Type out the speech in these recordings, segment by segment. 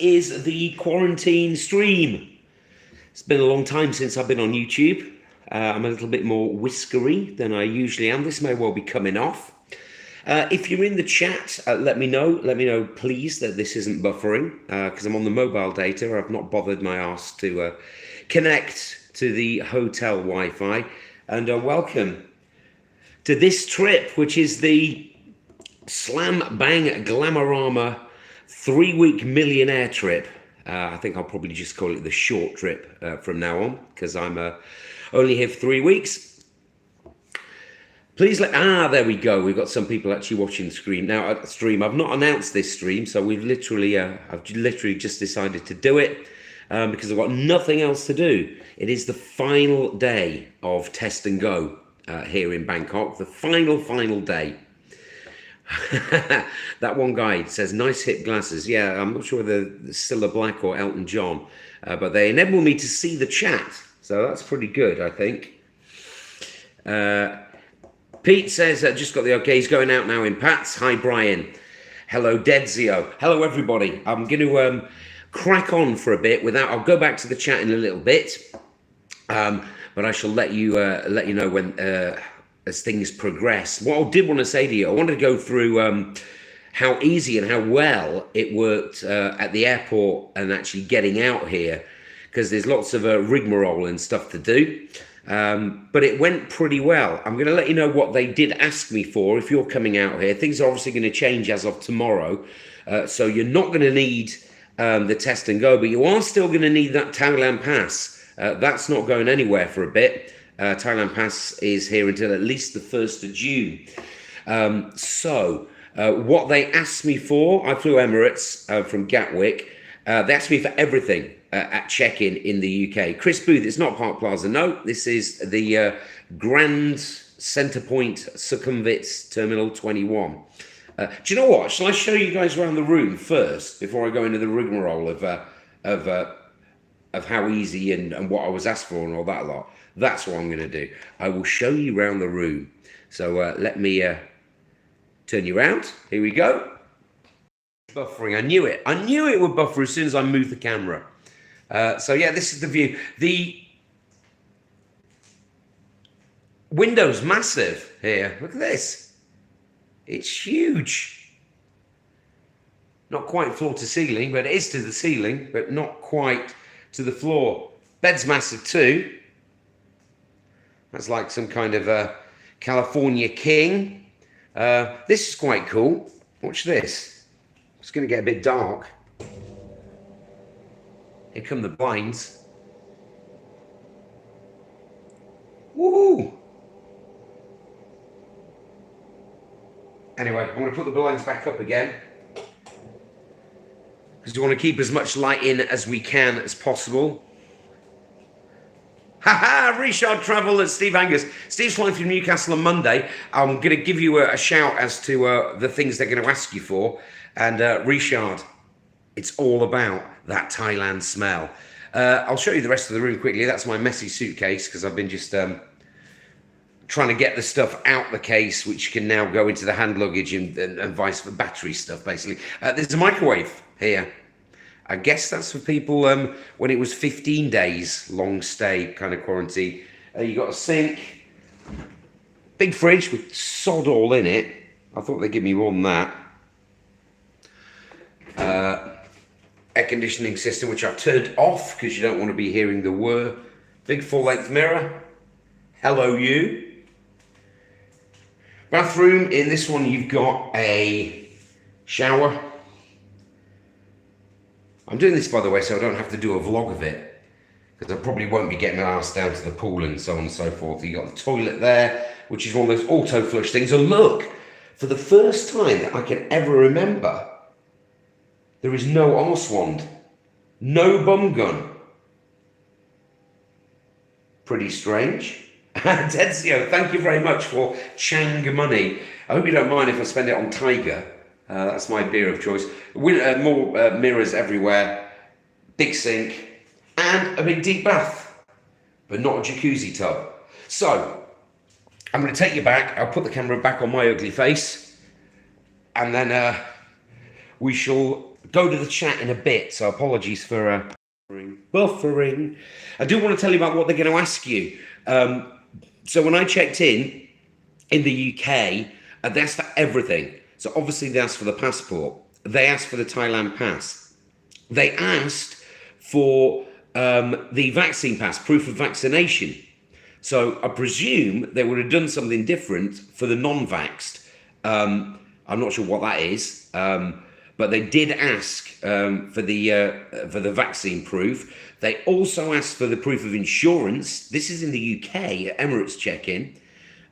Is the quarantine stream. It's been a long time since I've been on YouTube. I'm a little bit more whiskery than I usually am. This may well be coming off. If you're in the chat, let me know. Let me know, please, that this isn't buffering because I'm on the mobile data. I've not bothered my arse to connect to the hotel Wi-Fi. And welcome to this trip, which is the Slam Bang Glamorama 3-week millionaire trip. I think I'll probably just call it the short trip from now on because I'm only here for 3 weeks. Please there we go. We've got some people actually watching the stream now. I've not announced this stream, so I've literally just decided to do it because I've got nothing else to do. It is the final day of Test and Go here in Bangkok. The final day. That one guy says nice hip glasses. Yeah, I'm not sure whether it's Cilla Black or Elton John, but they enable me to see the chat, so that's pretty good, I think. Pete says just got the okay. He's going out now in Pats. Hi Brian. Hello Dedzio. Hello everybody. I'm going to crack on for a bit without. I'll go back to the chat in a little bit, but I shall let you know when. As things progress. What I did want to say to you, I wanted to go through how easy and how well it worked at the airport and actually getting out here, because there's lots of rigmarole and stuff to do. But it went pretty well. I'm going to let you know what they did ask me for if you're coming out here. Things are obviously going to change as of tomorrow. So you're not going to need the Test and Go, but you are still going to need that Thailand pass. That's not going anywhere for a bit. Thailand Pass is here until at least the 1st of June. What they asked me for, I flew Emirates from Gatwick. They asked me for everything at check-in in the UK. Chris Booth, it's not Park Plaza. No, this is the Grand Centrepoint Sukhumvit Terminal 21. Do you know what? Shall I show you guys around the room first before I go into the rigmarole of how easy and what I was asked for and all that lot? That's what I'm going to do. I will show you around the room. So let me turn you around. Here we go. Buffering. I knew it. I knew it would buffer as soon as I moved the camera. So yeah, this is the view. The window's massive here. Look at this. It's huge. Not quite floor to ceiling, but it is to the ceiling, but not quite to the floor. Bed's massive too. That's like some kind of California king. This is quite cool. Watch this. It's going to get a bit dark. Here come the blinds. Woohoo! Anyway, I'm going to put the blinds back up again, because we want to keep as much light in as we can as possible. Haha, Richard Travel and Steve Angus. Steve's flying from Newcastle on Monday. I'm going to give you a shout as to the things they're going to ask you for. And Richard, it's all about that Thailand smell. I'll show you the rest of the room quickly. That's my messy suitcase, because I've been just trying to get the stuff out the case, which can now go into the hand luggage and vice versa, battery stuff, basically. There's a microwave here. I guess that's for people when it was 15 days long stay kind of quarantine. You got a sink, big fridge with sod all in it. I thought they'd give me more than that. Air conditioning system, which I've turned off because you don't want to be hearing the whir. Big full-length mirror. Hello, you. Bathroom. In this one, you've got a shower. I'm doing this, by the way, so I don't have to do a vlog of it, because I probably won't be getting my ass down to the pool and so on and so forth. You got the toilet there, which is one of those auto flush things. And look, for the first time that I can ever remember, there is no arse wand, no bum gun. Pretty strange. Dedzio, thank you very much for Chang money. I hope you don't mind if I spend it on Tiger. That's my beer of choice. More mirrors everywhere, big sink, and a big deep bath, but not a jacuzzi tub. So, I'm going to take you back. I'll put the camera back on my ugly face, and then we shall go to the chat in a bit, so apologies for buffering. I do want to tell you about what they're going to ask you. So when I checked in the UK, they asked for everything. So obviously they asked for the passport. They asked for the Thailand pass. They asked for the vaccine pass, proof of vaccination. So I presume they would have done something different for the non-vaxxed. I'm not sure what that is, but they did ask for the vaccine proof. They also asked for the proof of insurance. This is in the UK at Emirates check-in.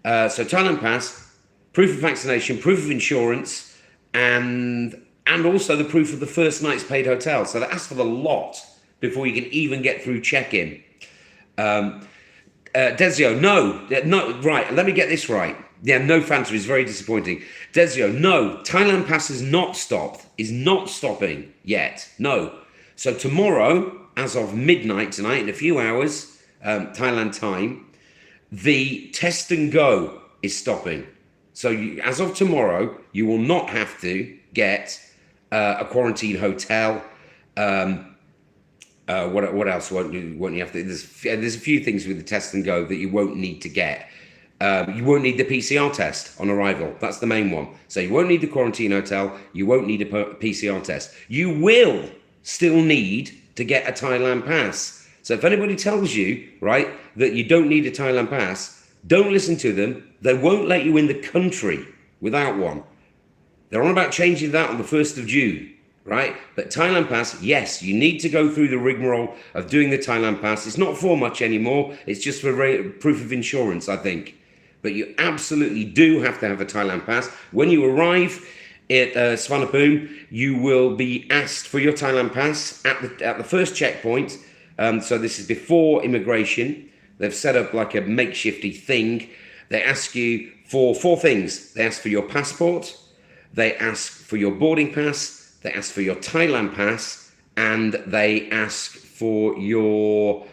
So Thailand pass, proof of vaccination, proof of insurance, and also the proof of the first night's paid hotel. So they asked for the lot before you can even get through check-in. Desio, no, right, let me get this right. Yeah, no Fanta is very disappointing. Desio, no, Thailand pass is not stopping yet, no. So tomorrow, as of midnight tonight, in a few hours, Thailand time, the test and go is stopping. So as of tomorrow, you will not have to get a quarantine hotel. What else won't you have to? There's a few things with the test and go that you won't need to get. You won't need the PCR test on arrival. That's the main one. So you won't need the quarantine hotel. You won't need a PCR test. You will still need to get a Thailand pass. So if anybody tells you, right, that you don't need a Thailand pass, don't listen to them. They won't let you in the country without one. They're on about changing that on the 1st of June, right? But Thailand pass, yes, you need to go through the rigmarole of doing the Thailand pass. It's not for much anymore. It's just for proof of insurance, I think. But you absolutely do have to have a Thailand pass. When you arrive at Svanapum, you will be asked for your Thailand pass at the first checkpoint. So this is before immigration. They've set up like a makeshifty thing. They ask you for 4 things. They ask for your passport. They ask for your boarding pass. They ask for your Thailand pass. And they ask for your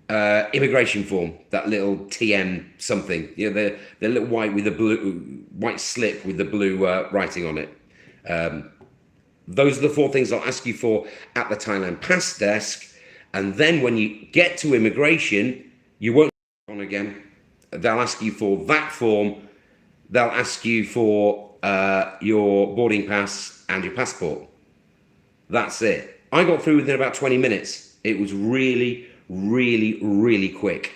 immigration form, that little TM something, you know, the little white slip with the blue writing on it. Those are the 4 things they'll ask you for at the Thailand pass desk. And then when you get to immigration, you won't on again. They'll ask you for that form. They'll ask you for your boarding pass and your passport. That's it. I got through within about 20 minutes. It was really, really, really quick.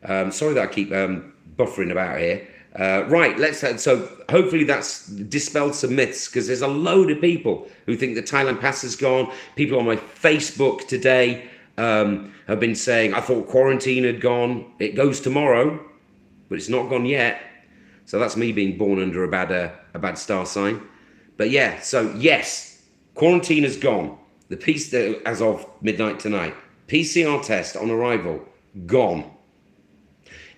Sorry that I keep buffering about here. Right, so hopefully that's dispelled some myths, because there's a load of people who think the Thailand pass is gone. People on my Facebook today have been saying, I thought quarantine had gone. It goes tomorrow, but it's not gone yet. So that's me being born under a bad star sign. But yeah, so yes, quarantine is gone. The piece as of midnight tonight. PCR test on arrival, gone.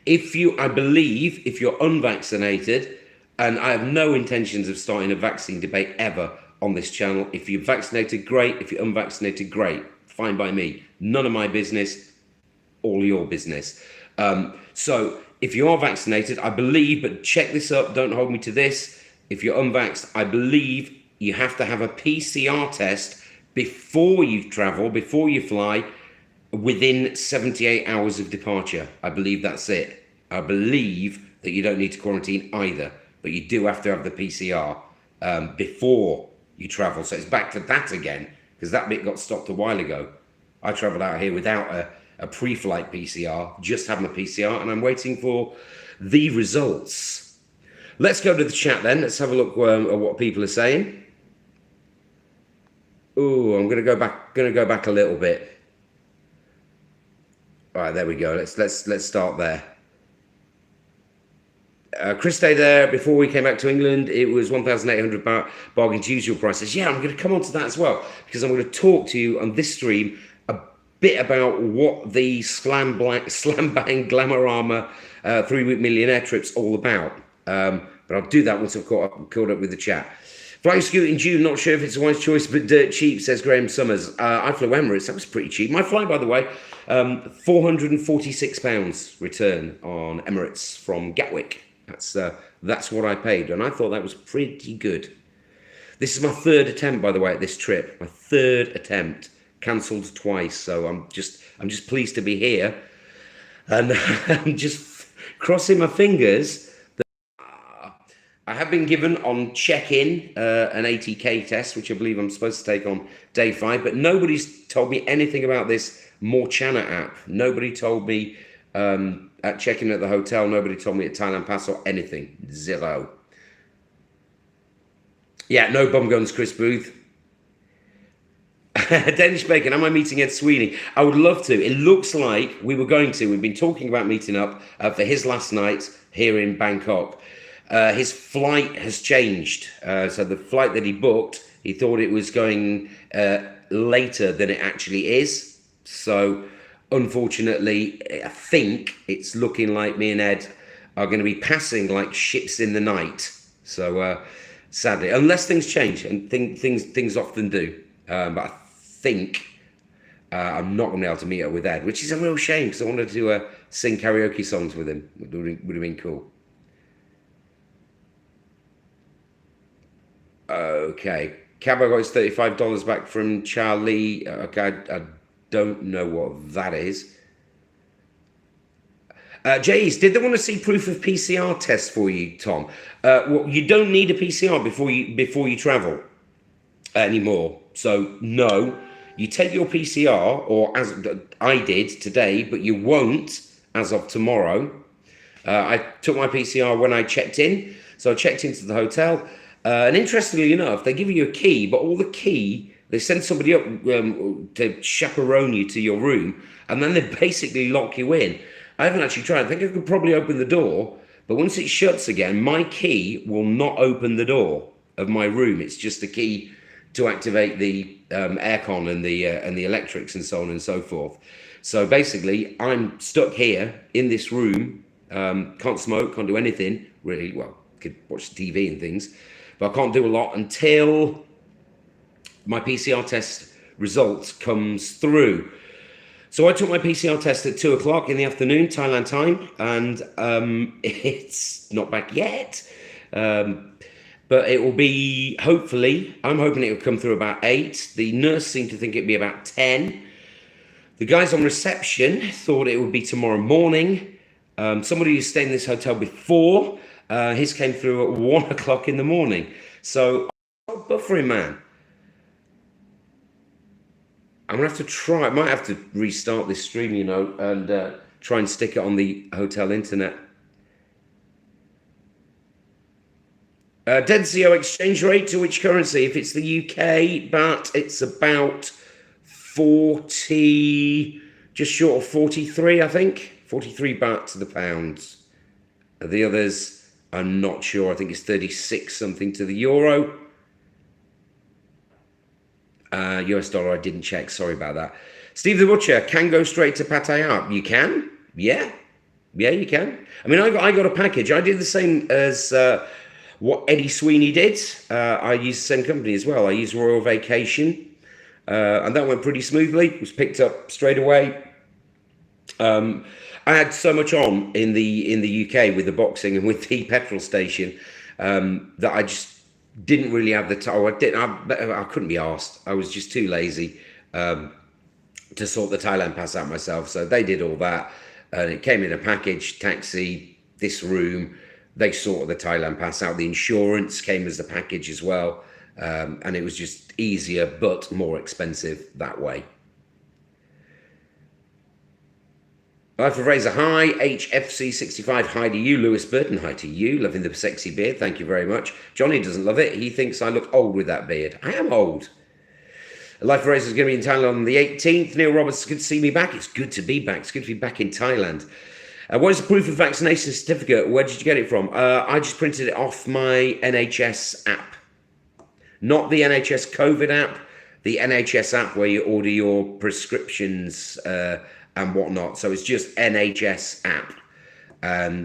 I believe if you're unvaccinated, and I have no intentions of starting a vaccine debate ever on this channel. If you're vaccinated, great. If you're unvaccinated, great. Fine by me. None of my business, all your business. So if you are vaccinated, I believe, but check this up, don't hold me to this. If you're unvaxxed, I believe you have to have a PCR test before you travel, before you fly, within 78 hours of departure. I believe that's it. I believe that you don't need to quarantine either, but you do have to have the PCR before you travel. So it's back to that again, because that bit got stopped a while ago. I travelled out here without a pre-flight PCR, just having a PCR, and I'm waiting for the results. Let's go to the chat then. Let's have a look at what people are saying. Oh, I'm going to go back a little bit. All right, there we go. Let's start there. Chris stayed there before we came back to England. It was 1,800 bargains usual prices. Yeah, I'm going to come on to that as well, because I'm going to talk to you on this stream a bit about what the slam bang Glamorama 3-week millionaire trip's all about. But I'll do that once I've caught up with the chat. Flying Scoot in June, not sure if it's a wise choice, but dirt cheap, says Graham Summers. I flew Emirates, that was pretty cheap. My flight, by the way, £446 return on Emirates from Gatwick. That's what I paid, and I thought that was pretty good. This is my third attempt, by the way, at this trip. My third attempt, cancelled twice. So I'm just pleased to be here, and I'm just crossing my fingers. I have been given on check-in an ATK test, which I believe I'm supposed to take on day 5, but nobody's told me anything about this Morchana app. Nobody told me at check-in at the hotel. Nobody told me at Thailand Pass or anything. Zero. Yeah, no bum guns, Chris Booth. Danish Bacon, am I meeting Ed Sweeney? I would love to. It looks like we were going to. We've been talking about meeting up for his last night here in Bangkok. His flight has changed. So the flight that he booked, he thought it was going later than it actually is. So unfortunately, I think it's looking like me and Ed are going to be passing like ships in the night. So sadly, unless things change, and things often do. But I think I'm not going to be able to meet up with Ed, which is a real shame because I wanted to sing karaoke songs with him. Would have been cool. Okay. Cabo got his $35 back from Charlie. Okay, I don't know what that is. Jace, did they want to see proof of PCR test for you, Tom? Well, you don't need a PCR before you travel anymore. So no, you take your PCR, or as I did today, but you won't as of tomorrow. I took my PCR when I checked in. So I checked into the hotel. And interestingly enough, they give you a key, but all the key, they send somebody up to chaperone you to your room, and then they basically lock you in. I haven't actually tried. I think I could probably open the door, but once it shuts again, my key will not open the door of my room. It's just a key to activate the aircon and the electrics and so on and so forth. So basically, I'm stuck here in this room. Can't smoke, can't do anything really. Well, could watch TV and things. But I can't do a lot until my PCR test results comes through. So I took my PCR test at 2 o'clock in the afternoon, Thailand time, and it's not back yet. But it will be, hopefully, I'm hoping it will come through about 8. The nurse seemed to think it'd be about 10. The guys on reception thought it would be tomorrow morning. Somebody who stayed in this hotel before, his came through at 1 o'clock in the morning. So, buffering, man. I'm going to have to try. I might have to restart this stream, and try and stick it on the hotel internet. Denzio exchange rate to which currency? If it's the UK, but it's about 40, just short of 43, I think. 43 baht to the pounds. The others, I'm not sure. I think it's 36 something to the euro. US dollar, I didn't check. Sorry about that. Steve the Butcher, can go straight to Pattaya. You can? Yeah. Yeah, you can. I mean, I got a package. I did the same as what Eddie Sweeney did. I used the same company as well. I used Royal Vacation. And that went pretty smoothly. It was picked up straight away. I had so much on in the UK with the boxing and with the petrol station that I just didn't really have the time. I couldn't be asked. I was just too lazy to sort the Thailand pass out myself. So they did all that, and it came in a package, taxi, this room. They sorted the Thailand pass out. The insurance came as the package as well, and it was just easier but more expensive that way. Life of Razor, hi. HFC65, hi to you. Lewis Burton, hi to you. Loving the sexy beard, thank you very much. Johnny doesn't love it. He thinks I look old with that beard. I am old. Life of Razor is going to be in Thailand on the 18th. Neil Roberts, it's good to see me back. It's good to be back. It's good to be back in Thailand. What is the proof of vaccination certificate? Where did you get it from? I just printed it off my NHS app. Not the NHS COVID app, the NHS app where you order your prescriptions and whatnot. So it's just NHS app.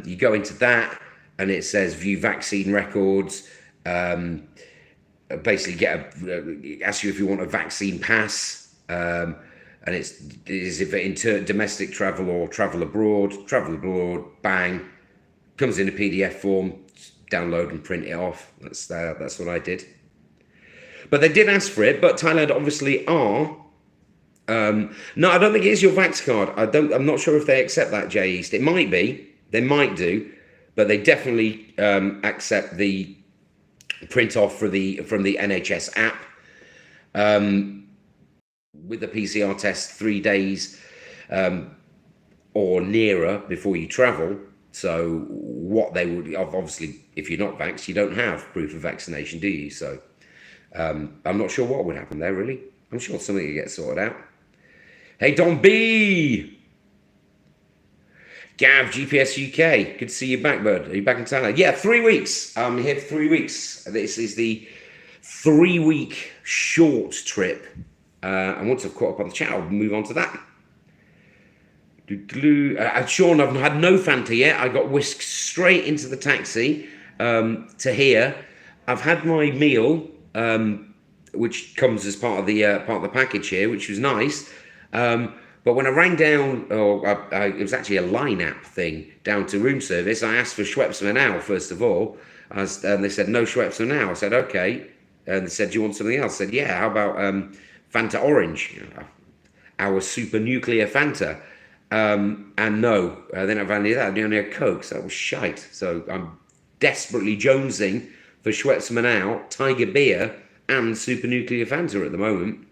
You go into that and it says view vaccine records. Basically ask you if you want a vaccine pass. And it's if it domestic travel or travel abroad, bang, comes in a PDF form, download and print it off. That's what I did. But they did ask for it. But Thailand obviously are. No, I don't think it is your Vax card. I'm not sure if they accept that, Jay East. It might be. They might do, but they definitely accept the print off from the NHS app with the PCR test 3 days or nearer before you travel. So what they would obviously, if you're not vaxxed, you don't have proof of vaccination, do you? So I'm not sure what would happen there, really. I'm sure something will get sorted out. Hey, Don B! Gav, GPS UK. Good to see you back, bud. Are you back in Thailand? Yeah, 3 weeks. I'm here for 3 weeks. This is the 3-week short trip. And once I've caught up on the chat, I'll move on to that. Sean, I've had no Fanta yet. I got whisked straight into the taxi to here. I've had my meal, which comes as part of the package here, which was nice. But when I rang down, it was actually a line app thing down to room service. I asked for Schweppes for now, first of all, and they said no Schweppes for now. I said okay, and they said, do you want something else? I said yeah. How about Fanta Orange, our super nuclear Fanta? And no, they didn't have any of that. They only had Coke, so that was shite. So I'm desperately jonesing for Schweppes Manau, Tiger Beer, and super nuclear Fanta at the moment.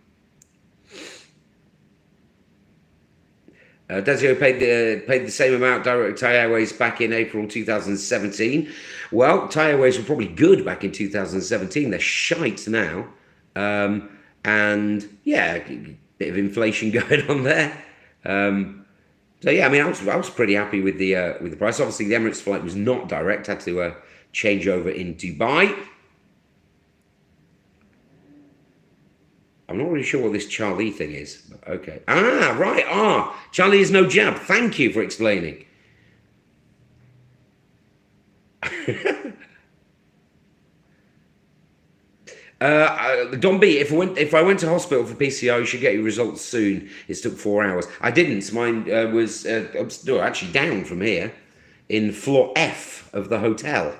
Desio paid the same amount direct Thai Airways back in April 2017. Well, Thai Airways were probably good back in 2017. They're shite now. And yeah, a bit of inflation going on there. So yeah, I mean, I was pretty happy with the price. Obviously, the Emirates flight was not direct. Had to change over in Dubai. I'm not really sure what this Charlie thing is. But okay. Ah, right. Charlie is no jab. Thank you for explaining. Don B, if I went to hospital for PCR, you should get your results soon. It took 4 hours. I didn't. Mine was actually down from here in floor F of the hotel.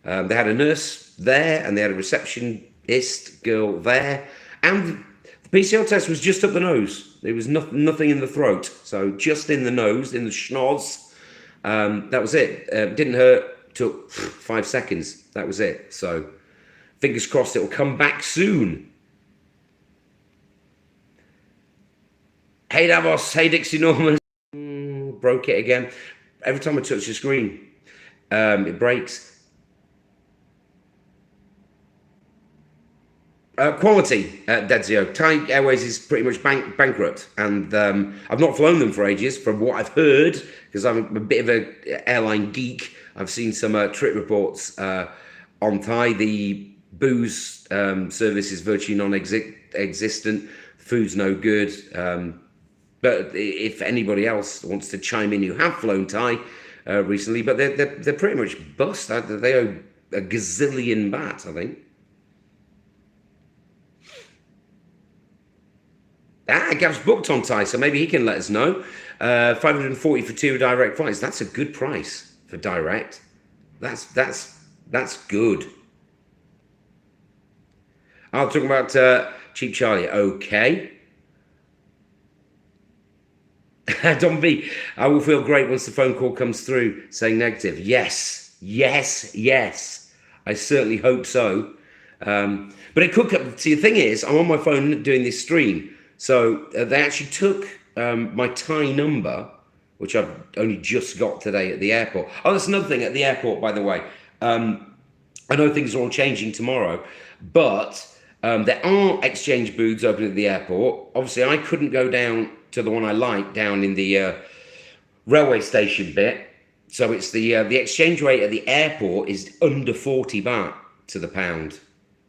They had a nurse there, and they had a receptionist girl there, and the PCR test was just up the nose. There was nothing in the throat, so just in the nose, in the schnoz. That was it. Didn't hurt. Took 5 seconds. That was it. So fingers crossed it will come back soon. Hey Davos, hey Dixie Norman. Broke it again. Every time I touch the screen, it breaks. Quality, Dedzio. Thai Airways is pretty much bankrupt, and I've not flown them for ages, from what I've heard, because I'm a bit of an airline geek. I've seen some trip reports on Thai. The booze service is virtually non-existent. Food's no good. But if anybody else wants to chime in who have flown Thai recently, but they're pretty much bust. They owe a gazillion baht, I think. Gav's booked on Thai, so maybe he can let us know. 540 for 2 direct flights. That's a good price for direct. That's good. I'll talk about Cheap Charlie. Okay. Don B, I will feel great once the phone call comes through saying negative. Yes. I certainly hope so. But it could come. See, the thing is, I'm on my phone doing this stream. So they actually took my Thai number, which I've only just got today at the airport. Oh, that's another thing at the airport, by the way. I know things are all changing tomorrow, but there are exchange booths open at the airport. Obviously, I couldn't go down to the one I like down in the railway station bit. So it's the exchange rate at the airport is under 40 baht to the pound.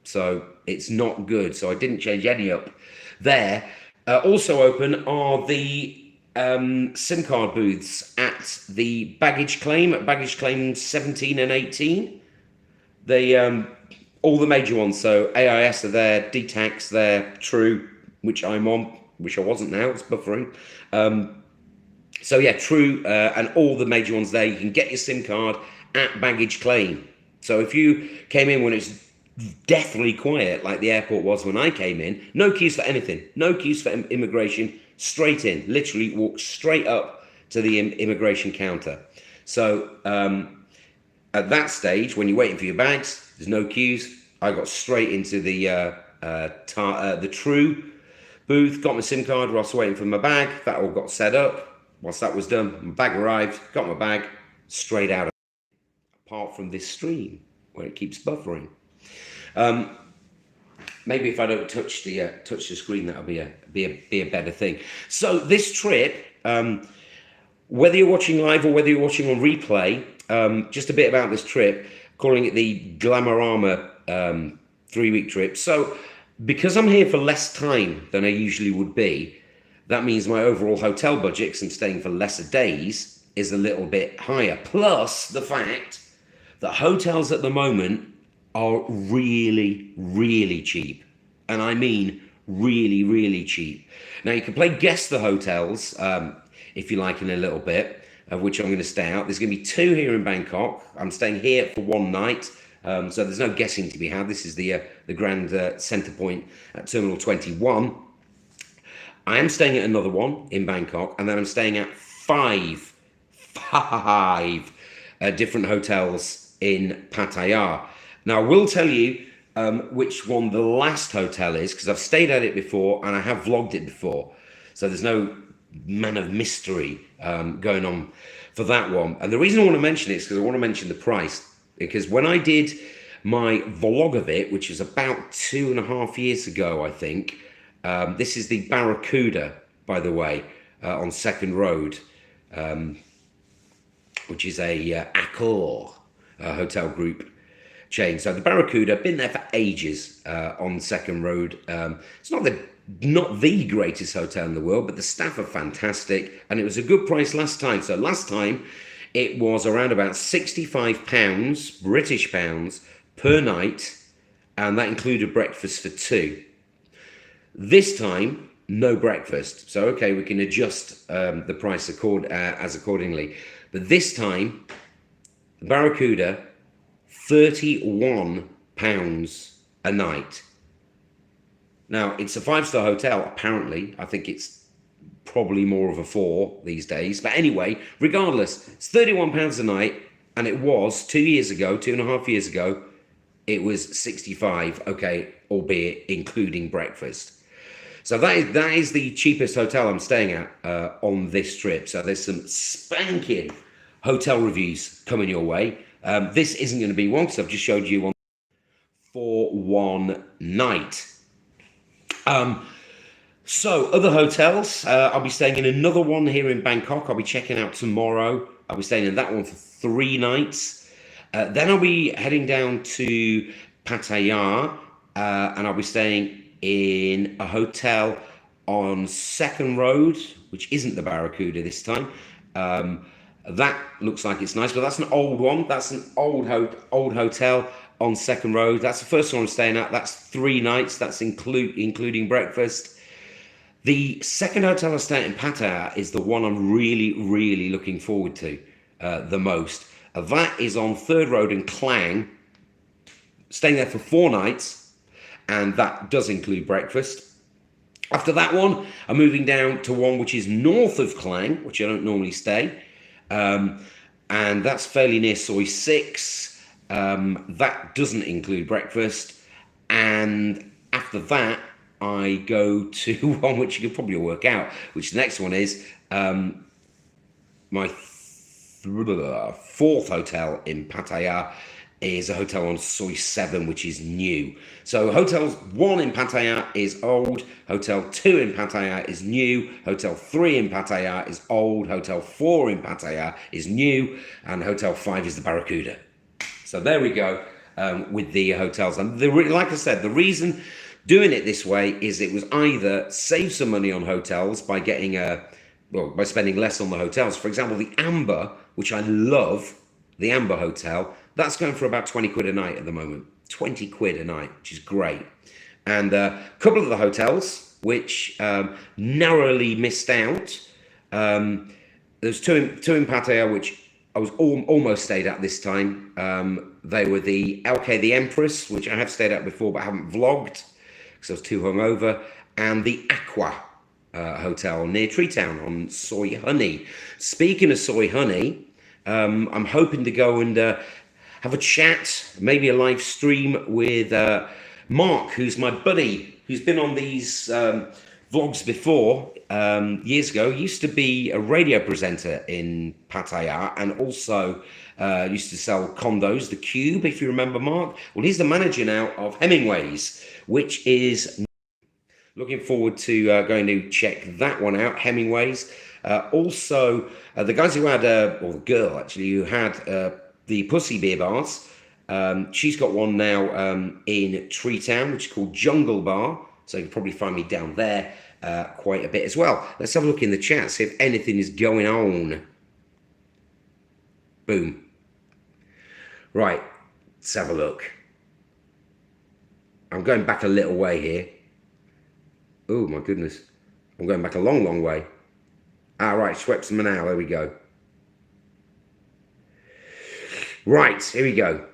So it's not good. So I didn't change any up there. Also open are the SIM card booths at the baggage claim, at baggage claim 17 and 18. They all the major ones. So AIS are there, DTAX there, True, which I'm on, which I wasn't now, it's buffering. So yeah, True and all the major ones there. You can get your SIM card at baggage claim. So if you came in when it's deathly quiet like the airport was when I came in. No queues for anything. No queues for immigration. Straight in. Literally walk straight up to the immigration counter. So at that stage, when you're waiting for your bags, there's no queues. I got straight into the True booth, got my SIM card whilst waiting for my bag. That all got set up. Once that was done, my bag arrived, got my bag, straight out. Apart from this stream where it keeps buffering. Maybe if I don't touch the screen, that'll be a better thing. So this trip, whether you're watching live or whether you're watching on replay, just a bit about this trip, calling it the Glamorama 3-week trip. So because I'm here for less time than I usually would be, that means my overall hotel budget, because I'm staying for lesser days, is a little bit higher. Plus the fact that hotels at the moment are really, really cheap. And I mean really, really cheap. Now, you can play guess the hotels, if you like, in a little bit, of which I'm going to stay out. There's going to be 2 here in Bangkok. I'm staying here for 1 night. So there's no guessing to be had. This is the grand centre point at Terminal 21. I am staying at another one in Bangkok, and then I'm staying at five different hotels in Pattaya. Now, I will tell you which one the last hotel is, because I've stayed at it before and I have vlogged it before. So there's no man of mystery going on for that one. And the reason I want to mention it is because I want to mention the price. Because when I did my vlog of it, which was about 2.5 years ago, I think, this is the Barracuda, by the way, on Second Road, which is a Accor hotel group chain. So the Barracuda, been there for ages on Second Road. It's not the greatest hotel in the world, but the staff are fantastic, and it was a good price last time. So last time it was around about £65 British pounds per night, and that included breakfast for 2. This time, no breakfast. So okay, we can adjust the price as accordingly. But this time, the Barracuda, £31 a night. Now, it's a 5-star hotel, apparently. I think it's probably more of a 4 these days. But anyway, regardless, it's £31 a night, and it was 2 years ago, 2.5 years ago, it was 65, okay, albeit including breakfast. So that is the cheapest hotel I'm staying at on this trip. So there's some spanking hotel reviews coming your way. This isn't going to be one, because I've just showed you one for 1 night. So other hotels, I'll be staying in another one here in Bangkok. I'll be checking out tomorrow. I'll be staying in that one for 3 nights. Then I'll be heading down to Pattaya, and I'll be staying in a hotel on Second Road, which isn't the Barracuda this time. That looks like it's nice, but that's an old one. That's an old hotel on Second Road. That's the first one I'm staying at. That's 3 nights. That's including breakfast. The second hotel I stay at in Pattaya is the one I'm really, really looking forward to the most. That is on Third Road in Klang. Staying there for 4 nights, and that does include breakfast. After that one, I'm moving down to one which is north of Klang, which I don't normally stay. And that's fairly near Soi 6. That doesn't include breakfast. And after that, I go to one which you can probably work out, which the next one is my 4th hotel in Pattaya is a hotel on Soi 7, which is new. So Hotel 1 in Pattaya is old, Hotel 2 in Pattaya is new, Hotel 3 in Pattaya is old, Hotel 4 in Pattaya is new, and Hotel 5 is the Barracuda. So there we go with the hotels. And like I said, the reason doing it this way is it was either save some money on hotels by getting by spending less on the hotels. For example, the Amber, which I love, the Amber Hotel, that's going for about 20 quid a night at the moment. 20 quid a night, which is great. And a couple of the hotels, which narrowly missed out. There's two in Pattaya, which I was almost stayed at this time. They were the LK the Empress, which I have stayed at before but haven't vlogged because I was too hungover, and the Aqua Hotel near Treetown on Soy Honey. Speaking of Soy Honey, I'm hoping to go and have a chat, maybe a live stream with Mark, who's my buddy, who's been on these vlogs before years ago. Used to be a radio presenter in Pattaya and also used to sell condos, The Cube, if you remember Mark. Well, he's the manager now of Hemingway's, which is looking forward to going to check that one out, Hemingway's. Also, the guys who had, or the girl actually, who had the Pussy Beer Bars, she's got one now in Treetown, which is called Jungle Bar. So you can probably find me down there quite a bit as well. Let's have a look in the chat, see if anything is going on. Boom. Right, let's have a look. I'm going back a little way here. Oh my goodness. I'm going back a long, long way. Ah, right, Schweppes Manal, there we go. Right, here we go.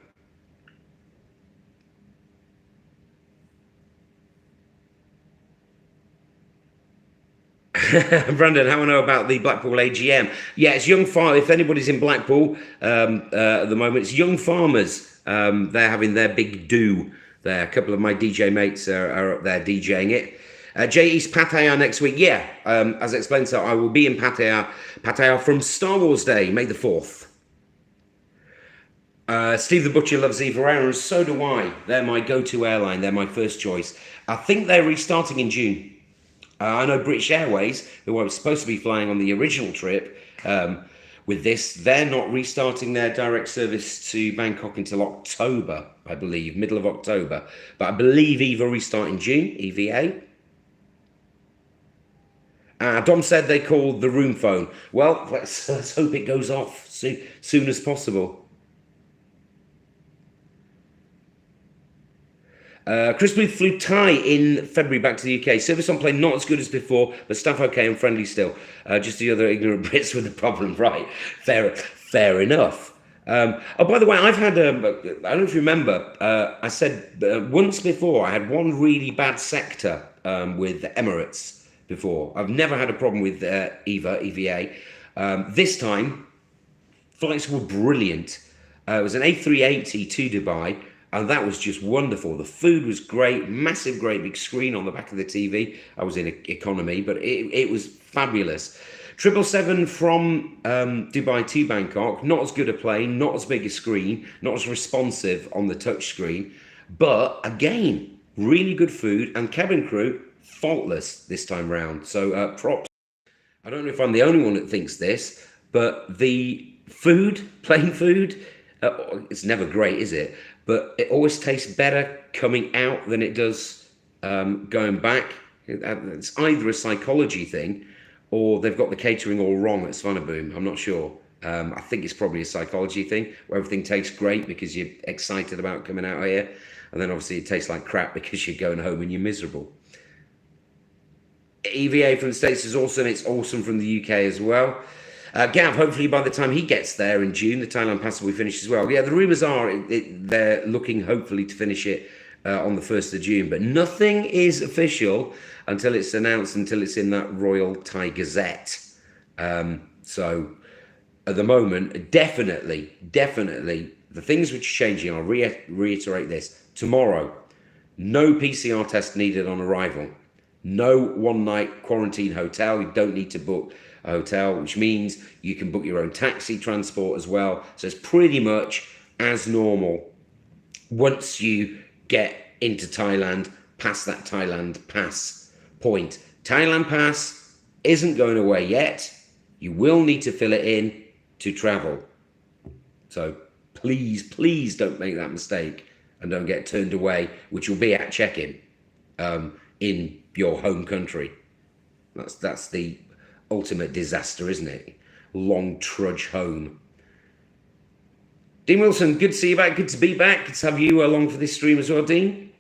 Brandon, how I know about the Blackpool AGM? Yeah, it's young farm. If anybody's in Blackpool at the moment, it's young farmers. They're having their big do there. A couple of my DJ mates are up there DJing it. J East Pattaya next week. Yeah, as I explained, so I will be in Pattaya from Star Wars Day, May the 4th. Steve the Butcher loves Eva Air, and so do I. They're my go-to airline. They're my first choice. I think they're restarting in June. I know British Airways, who I was supposed to be flying on the original trip with this, they're not restarting their direct service to Bangkok until October, I believe, middle of October. But I believe EVA restart in June, EVA. Dom said they called the room phone. Well, let's hope it goes off soon as possible. Chris Booth flew Thai in February back to the UK. Service on plane not as good as before, but staff okay and friendly still. Just the other ignorant Brits with the problem, right? Fair enough. Oh, by the way, I've had, I don't know if you remember, I said once before, I had one really bad sector with Emirates before. I've never had a problem with EVA. This time, flights were brilliant. It was an A380 to Dubai, and that was just wonderful. The food was great, massive, great big screen on the back of the TV. I was in economy, but it was fabulous. 777 from Dubai to Bangkok, not as good a plane, not as big a screen, not as responsive on the touch screen, but again, really good food, and cabin crew, faultless this time round. So props. I don't know if I'm the only one that thinks this, but the food, plain food, it's never great, is it? But it always tastes better coming out than it does going back. It's either a psychology thing or they've got the catering all wrong at Svaneboom. I'm not sure. I think it's probably a psychology thing where everything tastes great because you're excited about coming out here. And then obviously it tastes like crap because you're going home and you're miserable. EVA from the States is awesome. It's awesome from the UK as well. Gav, hopefully by the time he gets there in June, the Thailand pass will be finished as well. Yeah, the rumours are they're looking hopefully to finish it on the 1st of June, but nothing is official until it's announced, until it's in that Royal Thai Gazette. So at the moment, definitely, the things which are changing, I'll reiterate this, tomorrow, no PCR test needed on arrival. No one-night quarantine hotel. You don't need to book a hotel, which means you can book your own taxi transport as well. So it's pretty much as normal once you get into Thailand, past that Thailand pass point. Thailand pass isn't going away yet. You will need to fill it in to travel. So please don't make that mistake and don't get turned away, which will be at check-in in your home country. That's the ultimate disaster, isn't it? Long trudge home. Dean Wilson, good to see you back. Good to be back. Good to have you along for this stream as well, Dean.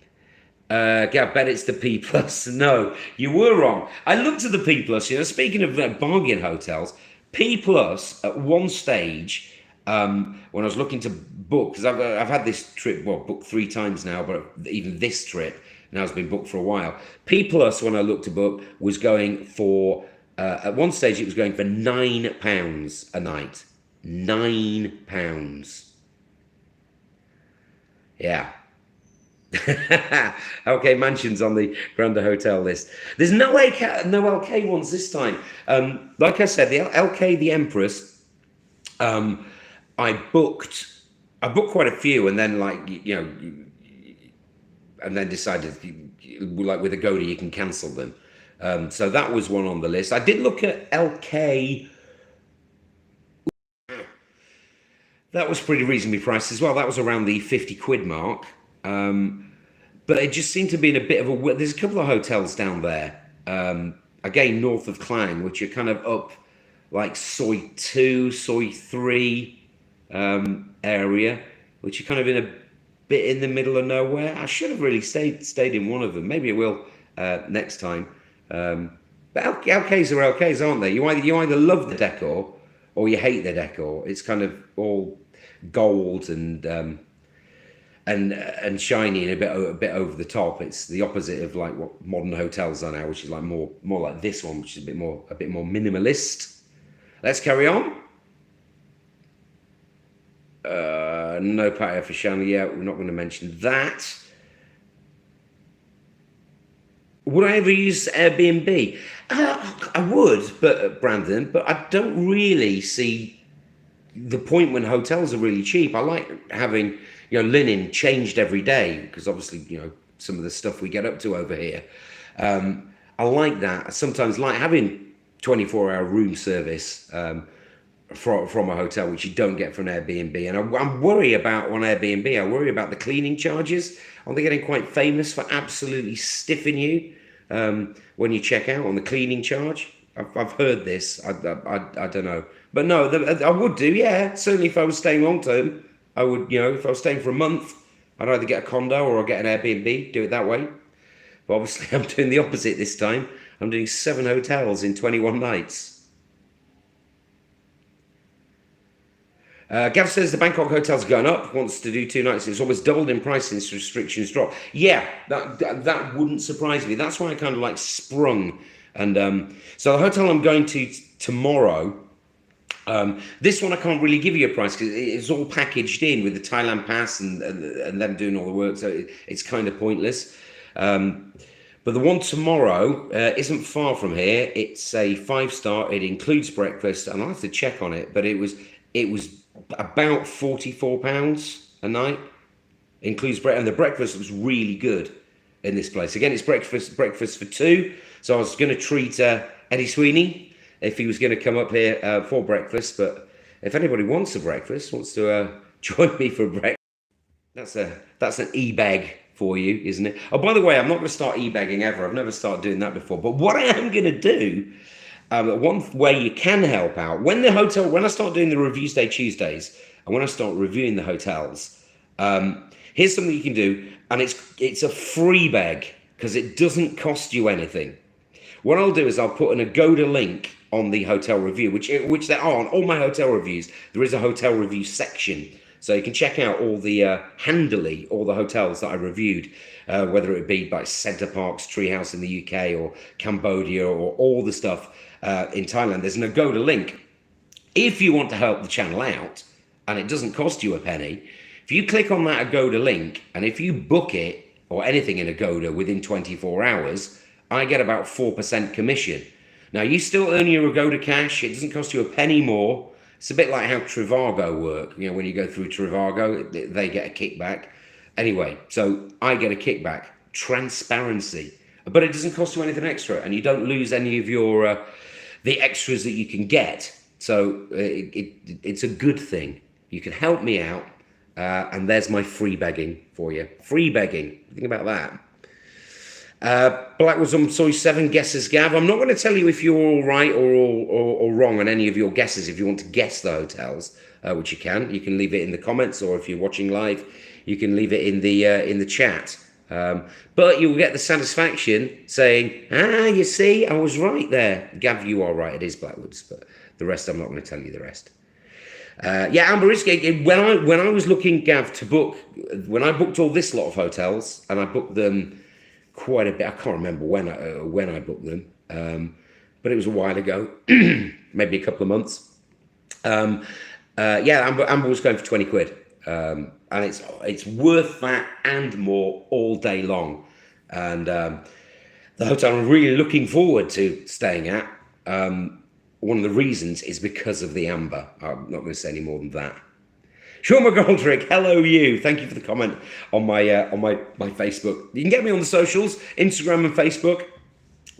I bet it's the P+. No, you were wrong. I looked at the P+, speaking of bargain hotels, P+ at one stage When I was looking to book, because I've had this trip, well, booked 3 times now, but even this trip now has been booked for a while. P Plus, when I looked to book, was going for, at one stage, it was going for £9 a night. £9. Yeah. LK Mansion's on the Grander Hotel list. There's no LK ones this time. Like I said, the LK the Empress. Um, I booked, I booked quite a few, and then and then decided like with Agoda you can cancel them. So that was one on the list. I did look at LK. That was pretty reasonably priced as well. That was around the 50 quid mark. But it just seemed to be in a bit of a. There's a couple of hotels down there, again north of Klang, which are kind of up like Soi 2, Soi 3 area, which are kind of in a bit in the middle of nowhere. I should have really stayed in one of them. Maybe I will next time. But LKs are LKs, aren't they? You either love the decor or you hate the decor. It's kind of all gold and shiny and a bit over the top. It's the opposite of like what modern hotels are now, which is like more like this one, which is a bit more minimalist. Let's carry on. No Pattaya for Shannon. Yeah, we're not going to mention that. Would I ever use Airbnb? I would, but Brandon, but I don't really see the point when hotels are really cheap. I like having linen changed every day because obviously some of the stuff we get up to over here. I like that. I sometimes like having 24-hour room service from a hotel, which you don't get from an Airbnb. And I'm worried about on Airbnb. I worry about the cleaning charges. Are they getting quite famous for absolutely stiffing you when you check out on the cleaning charge? I've heard this. I don't know, but no, I would do. Yeah, certainly if I was staying long term, I would. If I was staying for a month, I'd either get a condo or I'd get an Airbnb. Do it that way. But obviously, I'm doing the opposite this time. I'm doing 7 hotels in 21 nights. Gav says the Bangkok hotel's going up. Wants to do 2 nights. It's almost doubled in price since restrictions dropped. Yeah, that wouldn't surprise me. That's why I kind of like sprung. And so the hotel I'm going to tomorrow. This one I can't really give you a price because it's all packaged in with the Thailand pass and them doing all the work. So it's kind of pointless. But the one tomorrow isn't far from here. It's a 5-star. It includes breakfast, and I'll have to check on it. But it was about £44 a night, includes breakfast, and the breakfast was really good in this place. Again, it's breakfast for 2. So I was going to treat Eddie Sweeney if he was going to come up here for breakfast. But if anybody wants to join me for breakfast, that's an e-bag for you, isn't it? Oh, by the way, I'm not going to start e-bagging ever. I've never started doing that before. But what I am going to do, one way you can help out, when I start doing the Reviews Day Tuesdays, and when I start reviewing the hotels, here's something you can do, and it's a free bag because it doesn't cost you anything. What I'll do is I'll put an Agoda link on the hotel review, which there are on all my hotel reviews. There is a hotel review section, so you can check out all the handily all the hotels that I reviewed, whether it be by Center Parcs, Treehouse in the UK, or Cambodia, or all the stuff in Thailand. There's an Agoda link. If you want to help the channel out, and it doesn't cost you a penny, if you click on that Agoda link, and if you book it or anything in Agoda within 24 hours, I get about 4% commission. Now, you still earn your Agoda cash. It doesn't cost you a penny more. It's a bit like how Trivago work. When you go through Trivago, they get a kickback. Anyway, so I get a kickback. Transparency. But it doesn't cost you anything extra, and you don't lose any of your the extras that you can get. So it's a good thing. You can help me out, and there's my free begging for you. Free begging. Think about that. Black was on Soy 7 guesses, Gav. I'm not going to tell you if you're all right or wrong on any of your guesses. If you want to guess the hotels, which you can leave it in the comments, or if you're watching live, you can leave it in the chat. But you'll get the satisfaction saying, you see, I was right there. Gav, you are right. It is Blackwoods, but the rest, I'm not going to tell you the rest. Yeah, Amber is when I was looking, Gav, to book, when I booked all this lot of hotels, and I booked them quite a bit. I can't remember when I booked them, but it was a while ago, maybe a couple of months. Yeah, Amber was going for 20 quid, and it's worth that and more all day long. And the hotel I'm really looking forward to staying at. One of the reasons is because of the Amber. I'm not going to say any more than that. Sean McGoldrick, hello you. Thank you for the comment on my Facebook. You can get me on the socials, Instagram and Facebook.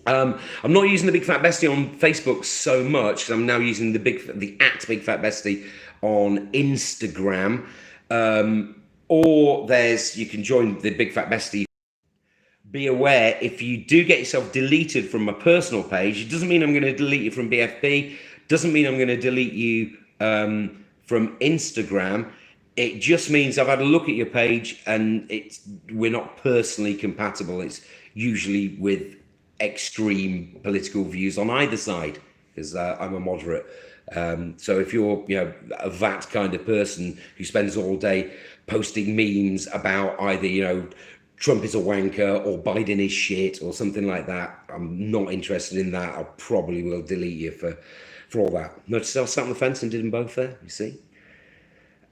I'm not using the Big Fat Bestie on Facebook so much because I'm now using the at Big Fat Bestie on Instagram. Or you can join the Big Fat Bestie. Be aware, if you do get yourself deleted from my personal page, it doesn't mean I'm going to delete you from BFB, doesn't mean I'm going to delete you from Instagram. It just means I've had a look at your page and we're not personally compatible. It's usually with extreme political views on either side, because I'm a moderate. So if you're that kind of person who spends all day posting memes about either Trump is a wanker or Biden is shit or something like that, I'm not interested in that. I probably will delete you for all that. Notice I sat on the fence and did them both there, you see.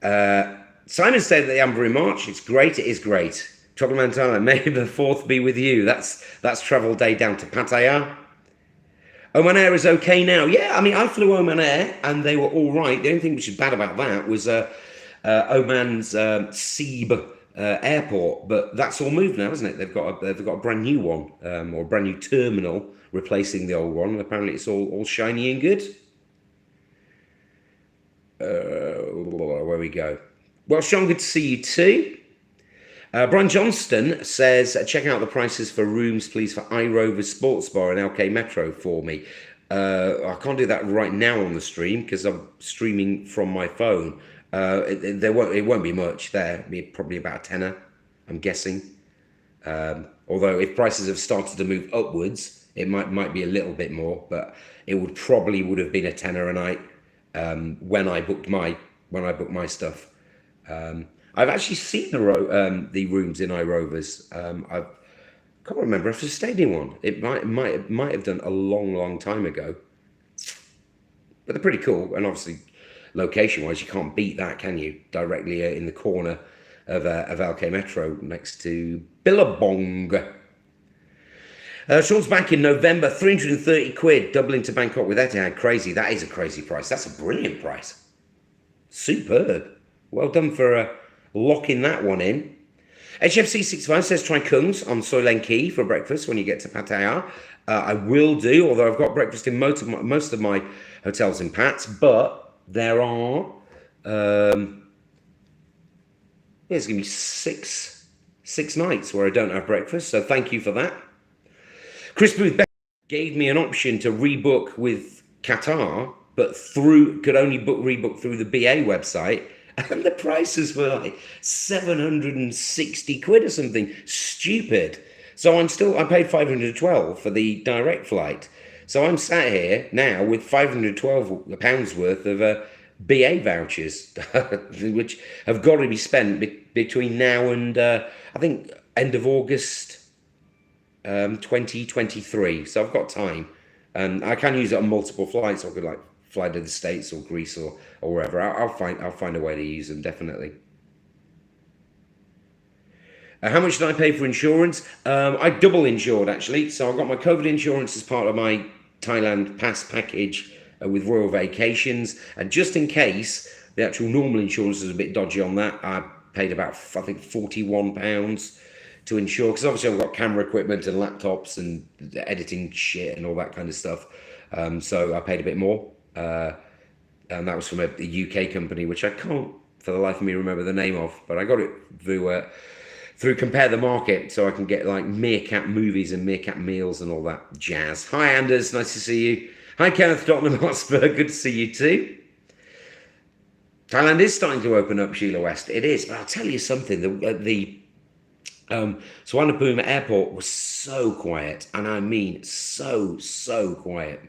Simon stayed at the Amber in March. It's great. It is great. Chocolate Montana, may the 4th be with you. That's travel day down to Pattaya. Oman Air is okay now. Yeah, I mean, I flew Oman Air and they were all right. The only thing which is bad about that was Oman's Seeb airport, but that's all moved now, isn't it? They've got a brand new one, or a brand new terminal replacing the old one. And apparently, it's all shiny and good. Where we go. Well, Sean, good to see you too. Brian Johnston says, check out the prices for rooms, please, for iRover Sports Bar and LK Metro for me. I can't do that right now on the stream because I'm streaming from my phone. It won't be much there. It'll be probably about a tenner, I'm guessing. Although if prices have started to move upwards, it might be a little bit more, but it would have been a tenner a night when I booked my stuff. I've actually seen the rooms in iRovers. I can't remember if I've stayed in one. It might have done a long time ago, but they're pretty cool. And obviously, location-wise, you can't beat that, can you? Directly in the corner of LK Metro, next to Billabong. Sean's back in November, 330 quid, doubling to Bangkok with Etihad. Crazy. That is a crazy price. That's a brilliant price. Superb. Well done for locking that one in. HFC65 says try Kungs on Soy Len Key for breakfast when you get to Pattaya. I will do, although I've got breakfast in most of my hotels in Pats, but there are, there's going to be six nights where I don't have breakfast, so thank you for that. Chris Booth gave me an option to rebook with Qatar, but could only rebook through the BA website, and the prices were like 760 quid or something stupid. So I paid 512 for the direct flight. So I'm sat here now with £512 worth of BA vouchers, which have got to be spent between now and I think end of August 2023. So I've got time, and I can use it on multiple flights. I could fly to the States or Greece or wherever. I'll find a way to use them, definitely. How much did I pay for insurance? I double insured actually. So I got my COVID insurance as part of my Thailand pass package with Royal Vacations, and just in case the actual normal insurance is a bit dodgy on that, I paid about I think £41 to insure, because obviously I've got camera equipment and laptops and editing shit and all that kind of stuff. So I paid a bit more, and that was from a UK company, which I can't for the life of me remember the name of, but I got it through Compare the Market, so I can get like Meerkat movies and Meerkat meals and all that jazz. Hi Anders, nice to see you. Hi Kenneth, Tottenham Hotspur, good to see you too. Thailand is starting to open up, Sheila West. It is, but I'll tell you something. The Suvarnabhumi airport was so quiet, and I mean so quiet.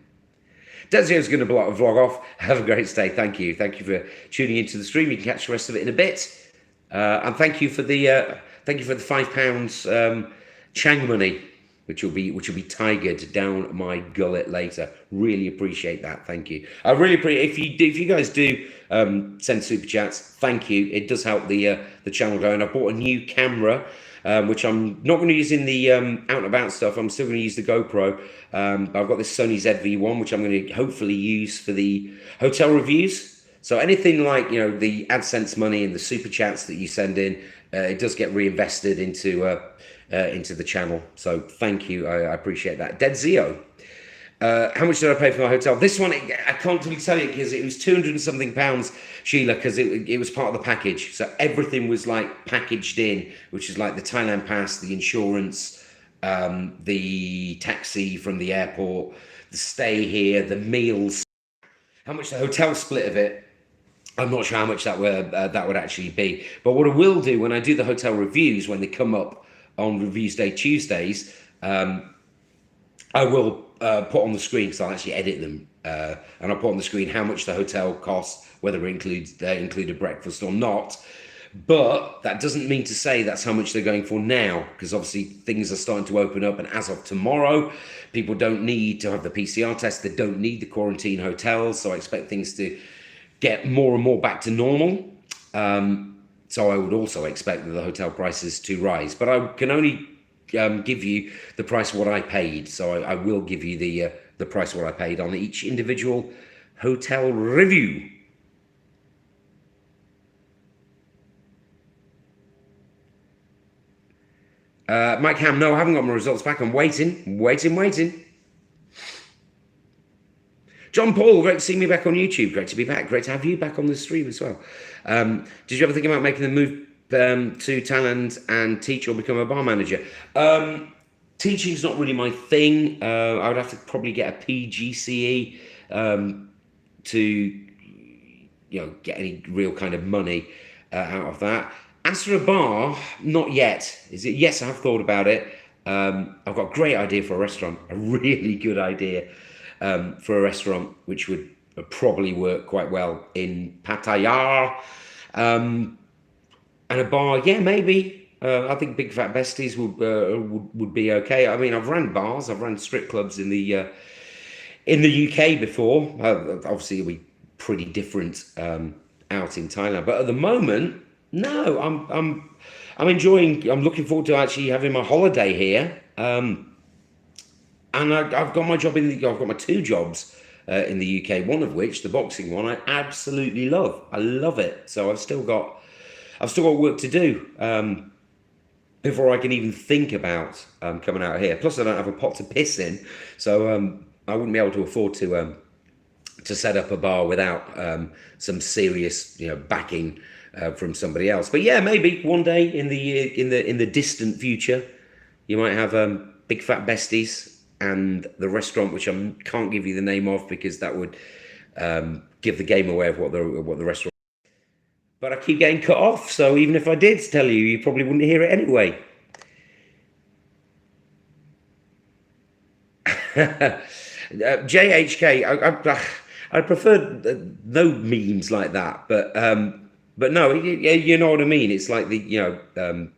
Dezio's going to vlog off. Have a great stay. Thank you. Thank you for tuning into the stream. You can catch the rest of it in a bit. And thank you for the £5 Chang money, which will be tigered down my gullet later. Really appreciate that. Thank you. I really appreciate if you guys do send super chats. Thank you. It does help the channel go. And I bought a new camera, which I'm not going to use in the out and about stuff. I'm still going to use the GoPro. I've got this Sony ZV-1, which I'm going to hopefully use for the hotel reviews. So anything like, the AdSense money and the super chats that you send in, it does get reinvested into the channel. So thank you. I appreciate that. Dead Zio. How much did I pay for my hotel? This one, I can't really tell you because it was 200 and something pounds, Sheila, because it was part of the package. So everything was like packaged in, which is like the Thailand pass, the insurance, the taxi from the airport, the stay here, the meals. How much the hotel split of it, I'm not sure how much that would actually be. But what I will do when I do the hotel reviews, when they come up on Reviews Day Tuesdays, I will put on the screen, because I'll actually edit them, and I'll put on the screen how much the hotel costs, whether it included breakfast or not. But that doesn't mean to say that's how much they're going for now, because obviously things are starting to open up, and as of tomorrow, people don't need to have the PCR test, they don't need the quarantine hotels, so I expect things to get more and more back to normal. So I would also expect that the hotel prices to rise, but I can only give you the price of what I paid. So I will give you the price of what I paid on each individual hotel review. Mike Ham, no, I haven't got my results back. I'm waiting. John Paul, great to see me back on YouTube. Great to be back. Great to have you back on the stream as well. Did you ever think about making the move to Thailand and teach or become a bar manager? Teaching's not really my thing. I would have to probably get a PGCE to get any real kind of money out of that. As for a bar, not yet. Is it? Yes, I have thought about it. I've got a great idea for a restaurant, a really good idea for a restaurant, which would probably work quite well in Pattaya. And a bar, yeah, maybe. I think Big Fat Besties would be okay. I mean, I've ran bars, I've ran strip clubs in the UK before. Obviously, it'll be pretty different out in Thailand. But at the moment, no, I'm enjoying. I'm looking forward to actually having my holiday here. And I've got my job I've got my two jobs in the UK. One of which, the boxing one, I absolutely love. I love it. So I've still got work to do before I can even think about coming out here. Plus, I don't have a pot to piss in, so I wouldn't be able to afford to set up a bar without some serious backing from somebody else. But yeah, maybe one day in the distant future, you might have Big Fat Besties and the restaurant, which I can't give you the name of because that would give the game away of what the restaurant. But I keep getting cut off, so even if I did tell you, you probably wouldn't hear it anyway. JHK, I prefer no memes like that, but no, you know what I mean. It's like the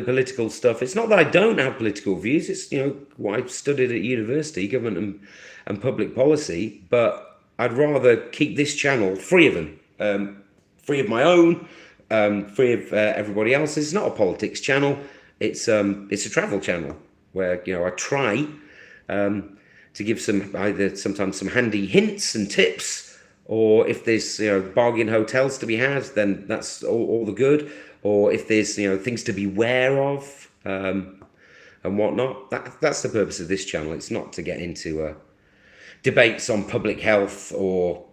political stuff. It's not that I don't have political views. It's what I studied at university, government and public policy. But I'd rather keep this channel free of them. Free of my own, free of everybody else. It's not a politics channel. It's a travel channel where I try to give sometimes some handy hints and tips, or if there's bargain hotels to be had, then that's all the good. Or if there's things to be aware of and whatnot. That's the purpose of this channel. It's not to get into debates on public health or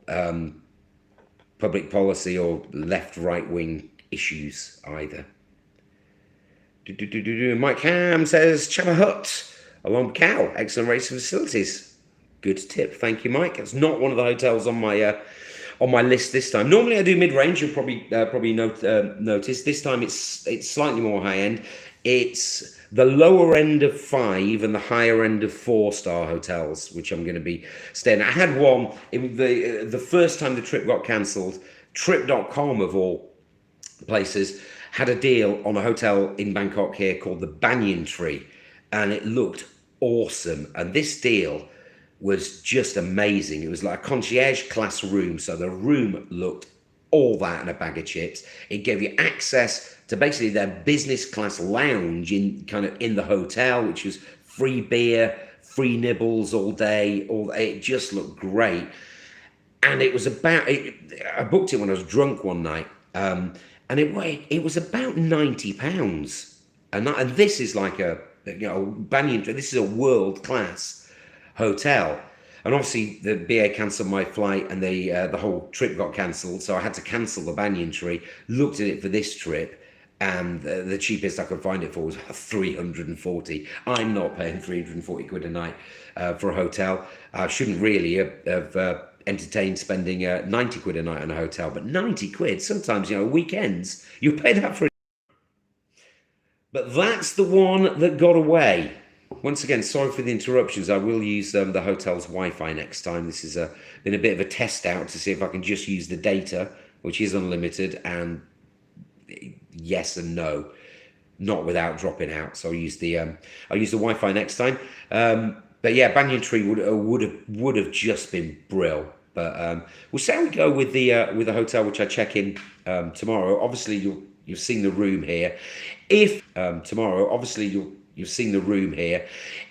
public policy or left-right wing issues either. Mike Ham says Chama Hut along Macau, excellent race facilities. Good tip, thank you, Mike. It's not one of the hotels on my list this time. Normally I do mid-range. You'll probably notice this time it's slightly more high-end. It's the lower end of 5 and the higher end of 4-star hotels, which I'm going to be staying at. I had one in the first time the trip got cancelled. Trip.com of all places had a deal on a hotel in Bangkok here called the Banyan Tree, and it looked awesome. And this deal was just amazing. It was like a concierge class room, so the room looked all that and a bag of chips. It gave you access to basically their business class lounge in the hotel, which was free beer, free nibbles all day. It just looked great. And it was I booked it when I was drunk one night, and it was about £90, and this is like Banyan. This is a world class hotel, and obviously the BA cancelled my flight, and the whole trip got cancelled, so I had to cancel the Banyan Tree. Looked at it for this trip, and the cheapest I could find it for was 340. I'm not paying 340 quid a night for a hotel. I shouldn't really have entertained spending 90 quid a night on a hotel, but 90 quid, sometimes, weekends, you pay that for. But that's the one that got away. Once again, sorry for the interruptions. I will use the hotel's Wi-Fi next time. This has been a bit of a test out to see if I can just use the data, which is unlimited, and yes and no, not without dropping out. So I'll use the Wi-Fi next time. But yeah, Banyan Tree would have just been brill. But we'll see how we go with the hotel, which I check in tomorrow. Obviously, you've seen the room here. If you've seen the room here.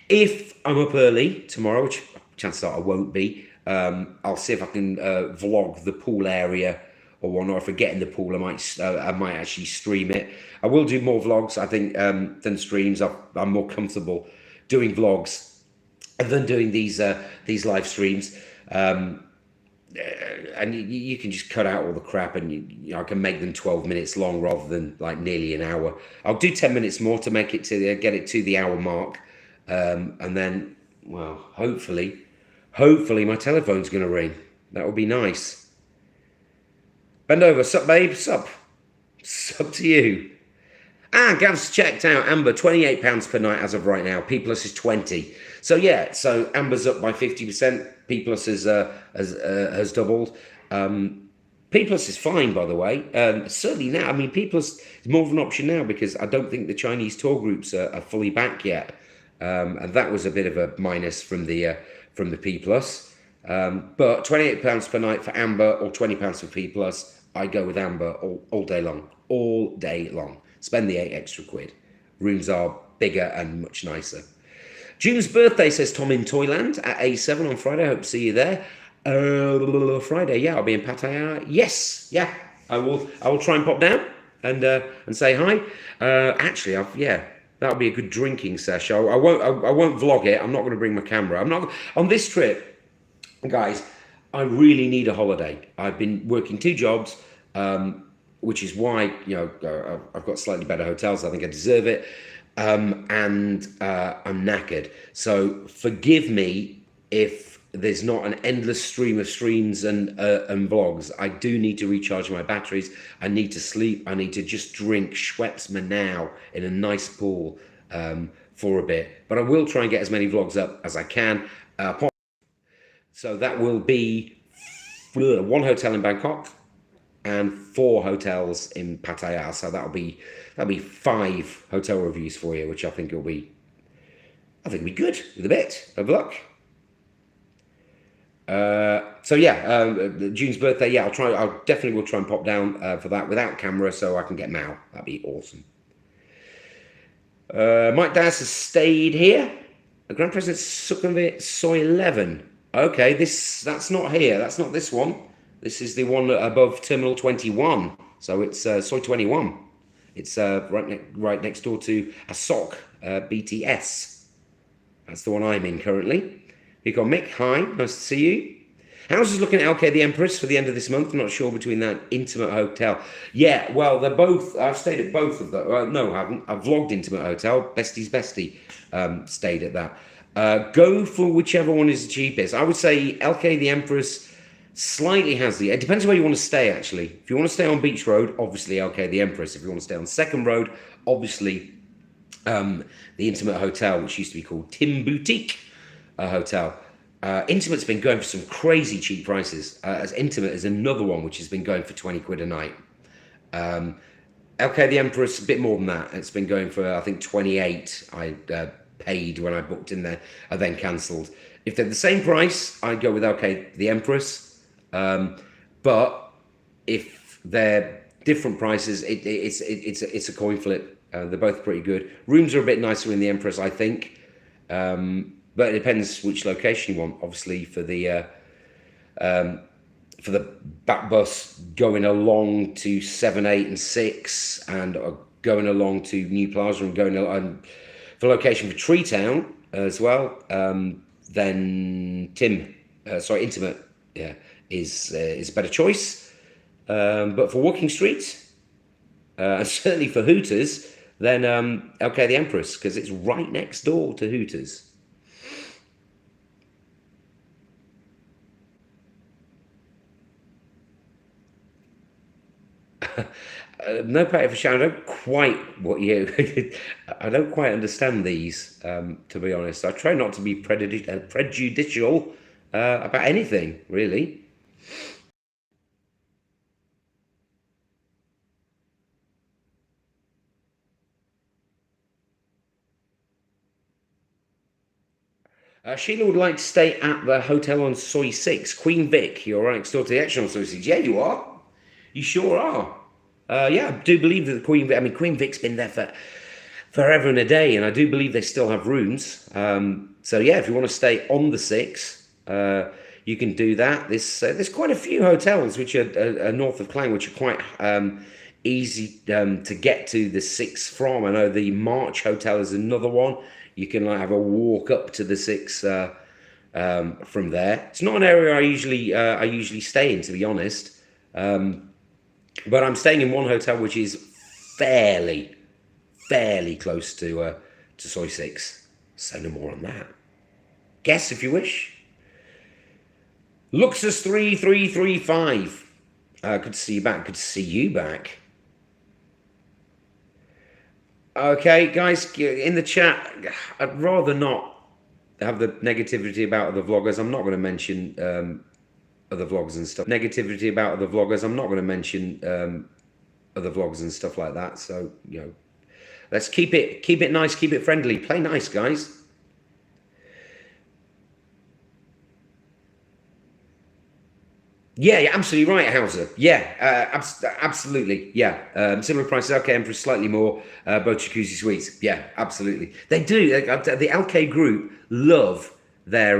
If I'm up early tomorrow, which chances are I won't be, I'll see if I can vlog the pool area or whatnot. If I get in the pool, I might actually stream it. I will do more vlogs, I think, than streams. I'm more comfortable doing vlogs than doing these live streams. And you can just cut out all the crap, and I can make them 12 minutes long rather than like nearly an hour. I'll do 10 minutes more to make it get it to the hour mark, and then, well, hopefully my telephone's gonna ring. That would be nice. Bend over, sup, babe, sup to you. Gav's checked out. Amber, £28 per night as of right now. P Plus is 20. So yeah, so Amber's up by 50%. P Plus has doubled. P Plus is fine, by the way. Certainly now, I mean, P Plus is more of an option now because I don't think the Chinese tour groups are fully back yet, and that was a bit of a minus from the P Plus. But £28 per night for Amber or £20 for P Plus. I go with Amber all day long. Spend the 8 extra quid. Rooms are bigger and much nicer. June's birthday, says Tom in Thailand at A7 on Friday. Hope to see you there. Friday, yeah, I'll be in Pattaya. Yes, yeah, I will try and pop down and say hi. Actually, that'll be a good drinking session. I won't vlog it. I'm not going to bring my camera. I'm not on this trip, guys. I really need a holiday. I've been working 2 jobs. Which is why, I've got slightly better hotels. I think I deserve it. And I'm knackered. So forgive me if there's not an endless stream of streams and vlogs. I do need to recharge my batteries. I need to sleep. I need to just drink Schweppes Manau in a nice pool for a bit. But I will try and get as many vlogs up as I can. So that will be 1 hotel in Bangkok and 4 hotels in Pattaya. So that'll be 5 hotel reviews for you, which I think will be good with a bit of luck. So yeah, June's birthday. Yeah, I definitely will try and pop down for that without camera, so I can get Mao. That'd be awesome. Mike Daz has stayed here. The Grand President Sukhumvit Soy 11. Okay, that's not here. That's not this one. This is the one above Terminal 21. So it's Soy 21. It's right next door to Asok BTS. That's the one I'm in currently. You got Mick. Hi, nice to see you. How's it looking at LK the Empress for the end of this month? I'm not sure between that Intimate Hotel. Yeah, well, they're both. I've stayed at both of them. No, I haven't. I've vlogged Intimate Hotel. Bestie's Bestie stayed at that. Go for whichever one is the cheapest. I would say LK the Empress slightly has it depends where you want to stay, actually. If you want to stay on Beach Road, obviously LK the Empress. If you want to stay on Second Road, obviously The Intimate Hotel, which used to be called Tim Boutique Hotel. Intimate's been going for some crazy cheap prices. As Intimate is another one which has been going for 20 quid a night. LK the Empress, a bit more than that. It's been going for, I think, 28. I paid when I booked in there. I then cancelled. If they're the same price, I'd go with LK the Empress. But if they're different prices, it's a coin flip. They're both pretty good. Rooms are a bit nicer in the Empress, I think. But it depends which location you want. Obviously, for the back bus going along to 7, 8, and 6, and going along to New Plaza, and going for location for Tree Town as well, then Intimate, yeah, is a better choice. But for Walking Street, and certainly for Hooters, then LK the Empress, because it's right next door to Hooters. No patter for shower. I don't quite I don't quite understand these. To be honest, I try not to be prejudicial about anything really. Sheila would like to stay at the hotel on Soy 6, Queen Vic. You're right next door to the action on Soy 6. Yeah, you are. You sure are. Yeah, I do believe that the Queen Vic, I mean, Queen Vic's been there for forever and a day, and I do believe they still have rooms. So yeah, if you want to stay on the 6, you can do that. There's quite a few hotels which are north of Klang, which are quite easy to get to the 6 from. I know the March Hotel is another one. You can have a walk up to the 6 from there. It's not an area I usually stay in, to be honest. But I'm staying in one hotel which is fairly close to Soy 6. So no more on that. Guess if you wish. Luxus 3335. Good to see you back. Good to see you back. Okay, guys, in the chat, I'd rather not have the negativity about other vloggers. I'm not going to mention other vloggers and stuff. Negativity about other vloggers. I'm not going to mention other vloggers and stuff like that. So, let's keep it nice, keep it friendly. Play nice, guys. Yeah, absolutely right, Hauser. Yeah, absolutely. Yeah, similar prices. LK Empress slightly more. Both jacuzzi suites. Yeah, absolutely. They do. The LK group love their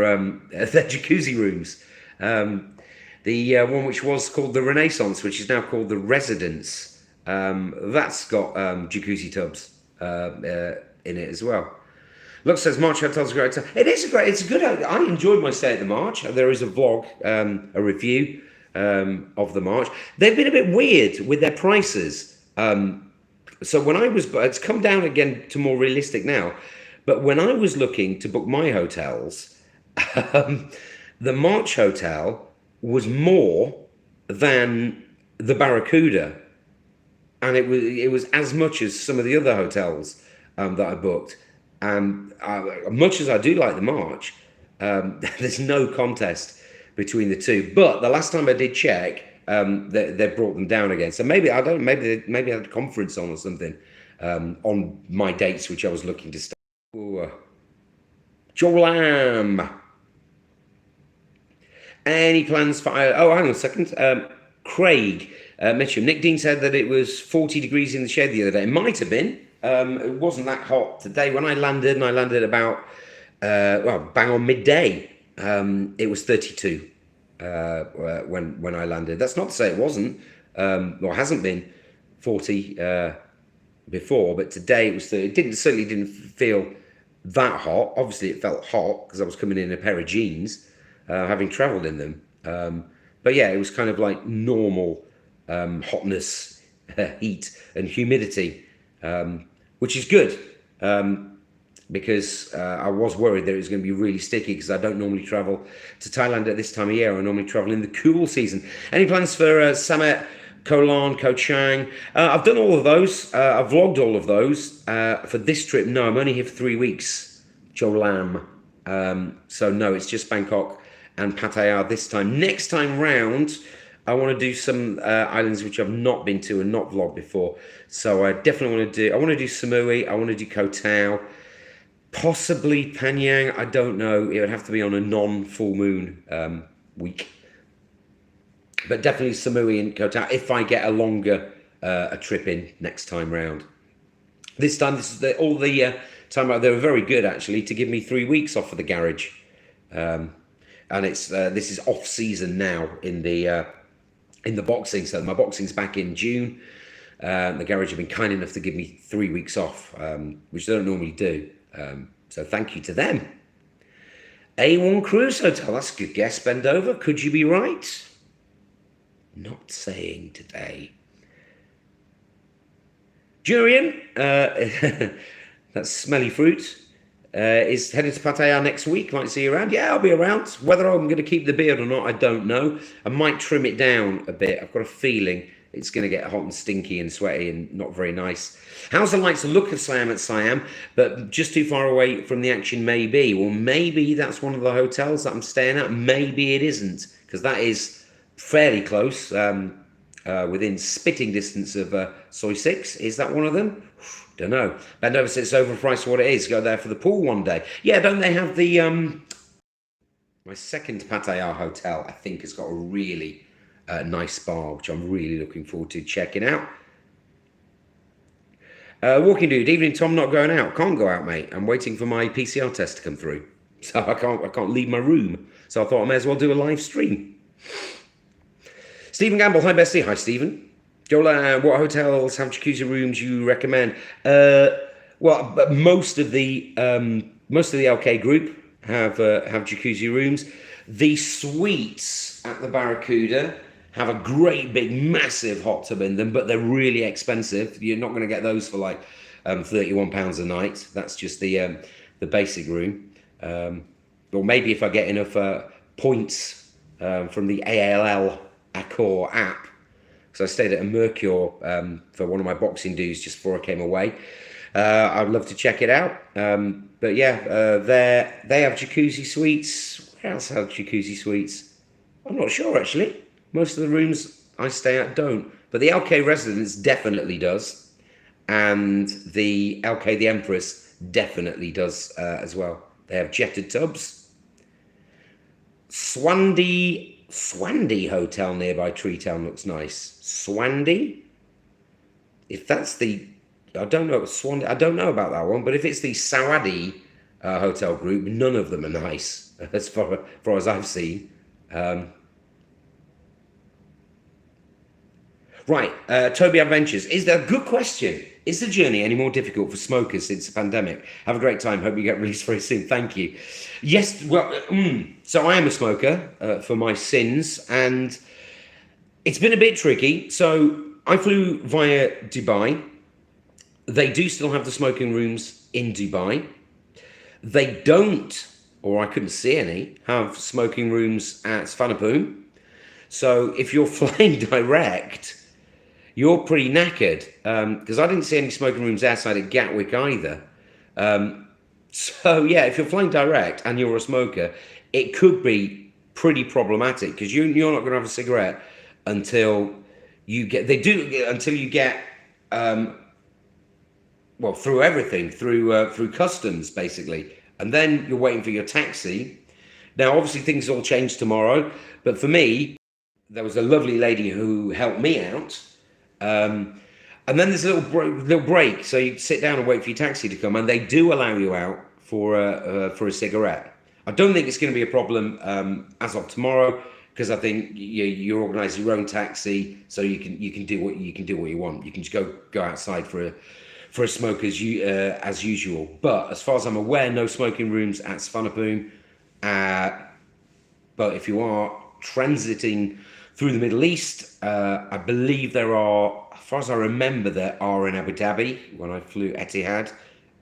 jacuzzi rooms. The one which was called the Renaissance, which is now called the Residence, that's got jacuzzi tubs in it as well. Look, says March Hotel's a great hotel. It's a good. I enjoyed my stay at the March. There is a vlog, a review of the March. They've been a bit weird with their prices. So when it's come down again to more realistic now. But when I was looking to book my hotels, the March Hotel was more than the Barracuda, and it was as much as some of the other hotels that I booked. Much as I do like the March, there's no contest between the two. But the last time I did check, they brought them down again. So maybe I don't. Maybe I had a conference on or something on my dates, which I was looking to start. Jolam. Any plans for? Oh, hang on a second. Craig Mitchell. Nick Dean said that it was 40 degrees in the shed the other day. It might have been. It wasn't that hot today when I landed, and I landed about bang on midday. It was 32 when I landed. That's not to say it wasn't or hasn't been 40 before, but today it was 30. It certainly didn't feel that hot. Obviously, it felt hot because I was coming in a pair of jeans, having travelled in them. But yeah, it was kind of like normal hotness, heat, and humidity. Which is good, because I was worried that it was going to be really sticky because I don't normally travel to Thailand at this time of year. I normally travel in the cool season. Any plans for Samet Koh Larn, Koh Chang. I've done all of those. I've vlogged all of those. For this trip, no, I'm only here for 3 weeks. Chow Lam. So no, it's just Bangkok and Pattaya this time. Next time round, I want to do some islands which I've not been to and not vlogged before. So I definitely want to do. I want to do Samui. I want to do Koh Tao. Possibly Panyang. I don't know. It would have to be on a non-full moon week. But definitely Samui and Koh Tao if I get a longer a trip in next time round. This time, this is all the time they were very good actually to give me 3 weeks off of the garage, and it's this is off season now in the boxing. So my boxing's back in June. The garage have been kind enough to give me 3 weeks off, which they don't normally do. So thank you to them. A1 Cruise Hotel. That's a good guess. Bend over. Could you be right? Not saying today. Durian, that's smelly fruit, is headed to Pattaya next week. Might see you around. Yeah, I'll be around. Whether I'm going to keep the beard or not, I don't know. I might trim it down a bit. I've got a feeling it's going to get hot and stinky and sweaty and not very nice. How's the lights look of Siam at Siam, but just too far away from the action maybe? Well, maybe that's one of the hotels that I'm staying at. Maybe it isn't, because that is fairly close, within spitting distance of Soi 6. Is that one of them? Don't know. Bend over says it's overpriced for what it is. Go there for the pool one day. Yeah, don't they have the... my second Pattaya hotel, I think, has got a really nice bar, which I'm really looking forward to checking out. Walking dude, evening Tom, not going out. Can't go out, mate. I'm waiting for my PCR test to come through. So I can't leave my room. So I thought I may as well do a live stream. Stephen Gamble, hi Bestie. Hi Stephen. Jola, what hotels have jacuzzi rooms you recommend? Well, most of the LK group have jacuzzi rooms. The suites at the Barracuda have a great big massive hot tub in them, but they're really expensive. You're not going to get those for like £31 a night. That's just the basic room. Or maybe if I get enough points from the ALL Accor app, because I stayed at a Mercure for one of my boxing dues just before I came away. I'd love to check it out. But yeah, they have jacuzzi suites. Where else have jacuzzi suites? I'm not sure actually. Most of the rooms I stay at don't. But the LK Residence definitely does. And the LK The Empress definitely does as well. They have jetted tubs. Swandi Hotel nearby Treetown looks nice. Swandi? If that's the... I don't know about that one, but if it's the Sawadee hotel group, none of them are nice, as far as I've seen. Right, Toby Adventures. Is there a good question? Is the journey any more difficult for smokers since the pandemic? Have a great time. Hope you get released very soon. Thank you. Yes, well, so I am a smoker for my sins, and it's been a bit tricky. So I flew via Dubai. They do still have the smoking rooms in Dubai. They don't, or I couldn't see any, have smoking rooms at Svanapum. So if you're flying direct, you're pretty knackered, because I didn't see any smoking rooms outside at Gatwick either. So yeah, if you're flying direct and you're a smoker, it could be pretty problematic, because you're not going to have a cigarette until you get, well, through everything, through customs, basically. And then you're waiting for your taxi. Now, obviously, things all change tomorrow. But for me, there was a lovely lady who helped me out. And then there's a little break. So you sit down and wait for your taxi to come. And they do allow you out for a cigarette. I don't think it's going to be a problem as of tomorrow, because I think you organise your own taxi, so you can do what you want. You can just go outside for a smoke as usual. But as far as I'm aware, no smoking rooms at Svanapum. But if you are transiting through the Middle East, I believe there are, as far as I remember, there are in Abu Dhabi when I flew Etihad,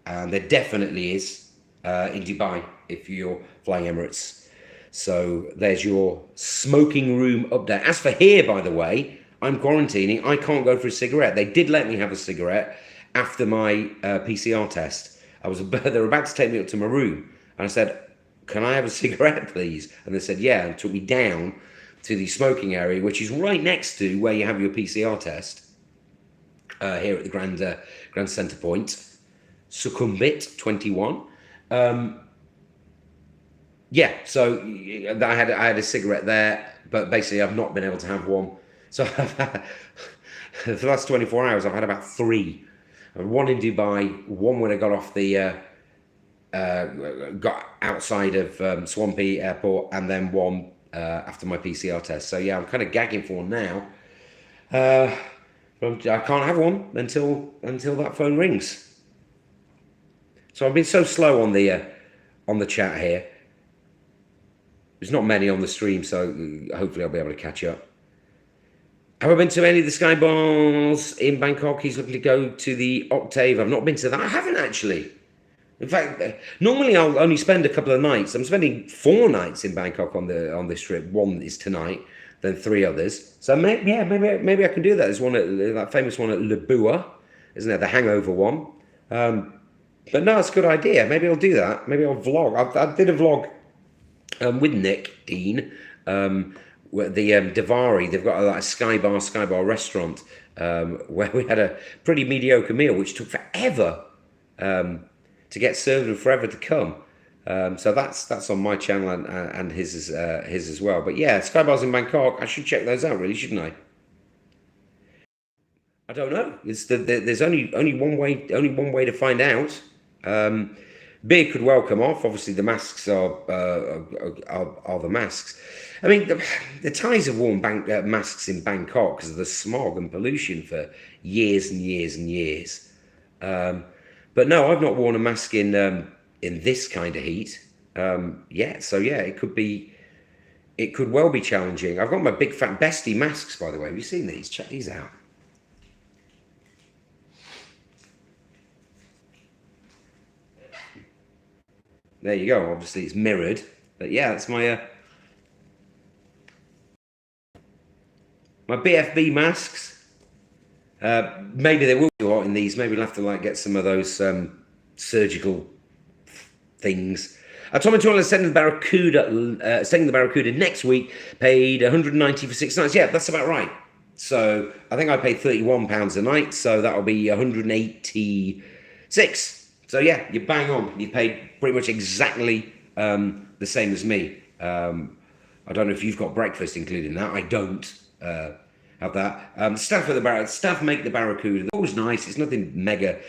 and there definitely is in Dubai if you're flying Emirates. So there's your smoking room update. As for here, by the way, I'm quarantining. I can't go for a cigarette. They did let me have a cigarette after my PCR test. They were about to take me up to my room, and I said, "Can I have a cigarette, please?" And they said, "Yeah," and took me down to the smoking area, which is right next to where you have your PCR test here at the Grand Centre Point, Sukhumvit 21. Yeah, so I had a cigarette there, but basically I've not been able to have one. So for the last 24 hours, I've had about three. One in Dubai, one when I got off got outside of Swampy Airport, and then one after my PCR test. So yeah, I'm kind of gagging for one now. But I can't have one until that phone rings. So I've been so slow on the chat here. There's not many on the stream, so hopefully I'll be able to catch up. Have I been to any of the Sky Bars in Bangkok? He's looking to go to the Octave. I've not been to that. I haven't actually. In fact, normally I'll only spend a couple of nights. I'm spending 4 nights in Bangkok on this trip. One is tonight, then 3 others. So maybe I can do that. There's one that famous one at Labua, isn't there? The hangover one. But no, it's a good idea. Maybe I'll do that. Maybe I'll vlog. I did a vlog with Nick Dean. The Davari, they've got a Sky Bar restaurant where we had a pretty mediocre meal, which took forever to get served and forever to come. So that's on my channel and his as well. But yeah, Sky Bars in Bangkok, I should check those out, really, shouldn't I? I don't know. There's only one way to find out. Beer could well come off. Obviously, the masks are the masks. I mean, the Thais have worn masks in Bangkok because of the smog and pollution for years and years and years. But no, I've not worn a mask in this kind of heat yet. So yeah, it could well be challenging. I've got my big fat bestie masks, by the way. Have you seen these? Check these out. There you go. Obviously, it's mirrored, but yeah, that's my BFB masks. Maybe they will be hot in these. Maybe we'll have to get some of those surgical things. Tom and Toilet sending the Barracuda next week. Paid 190 for 6 nights. Yeah, that's about right. So I think I paid £31 a night. So that'll be 186. So yeah, you're bang on. You paid pretty much exactly the same as me. I don't know if you've got breakfast included in that. I don't have that. Staff make the Barracuda. They're always nice. It's nothing mega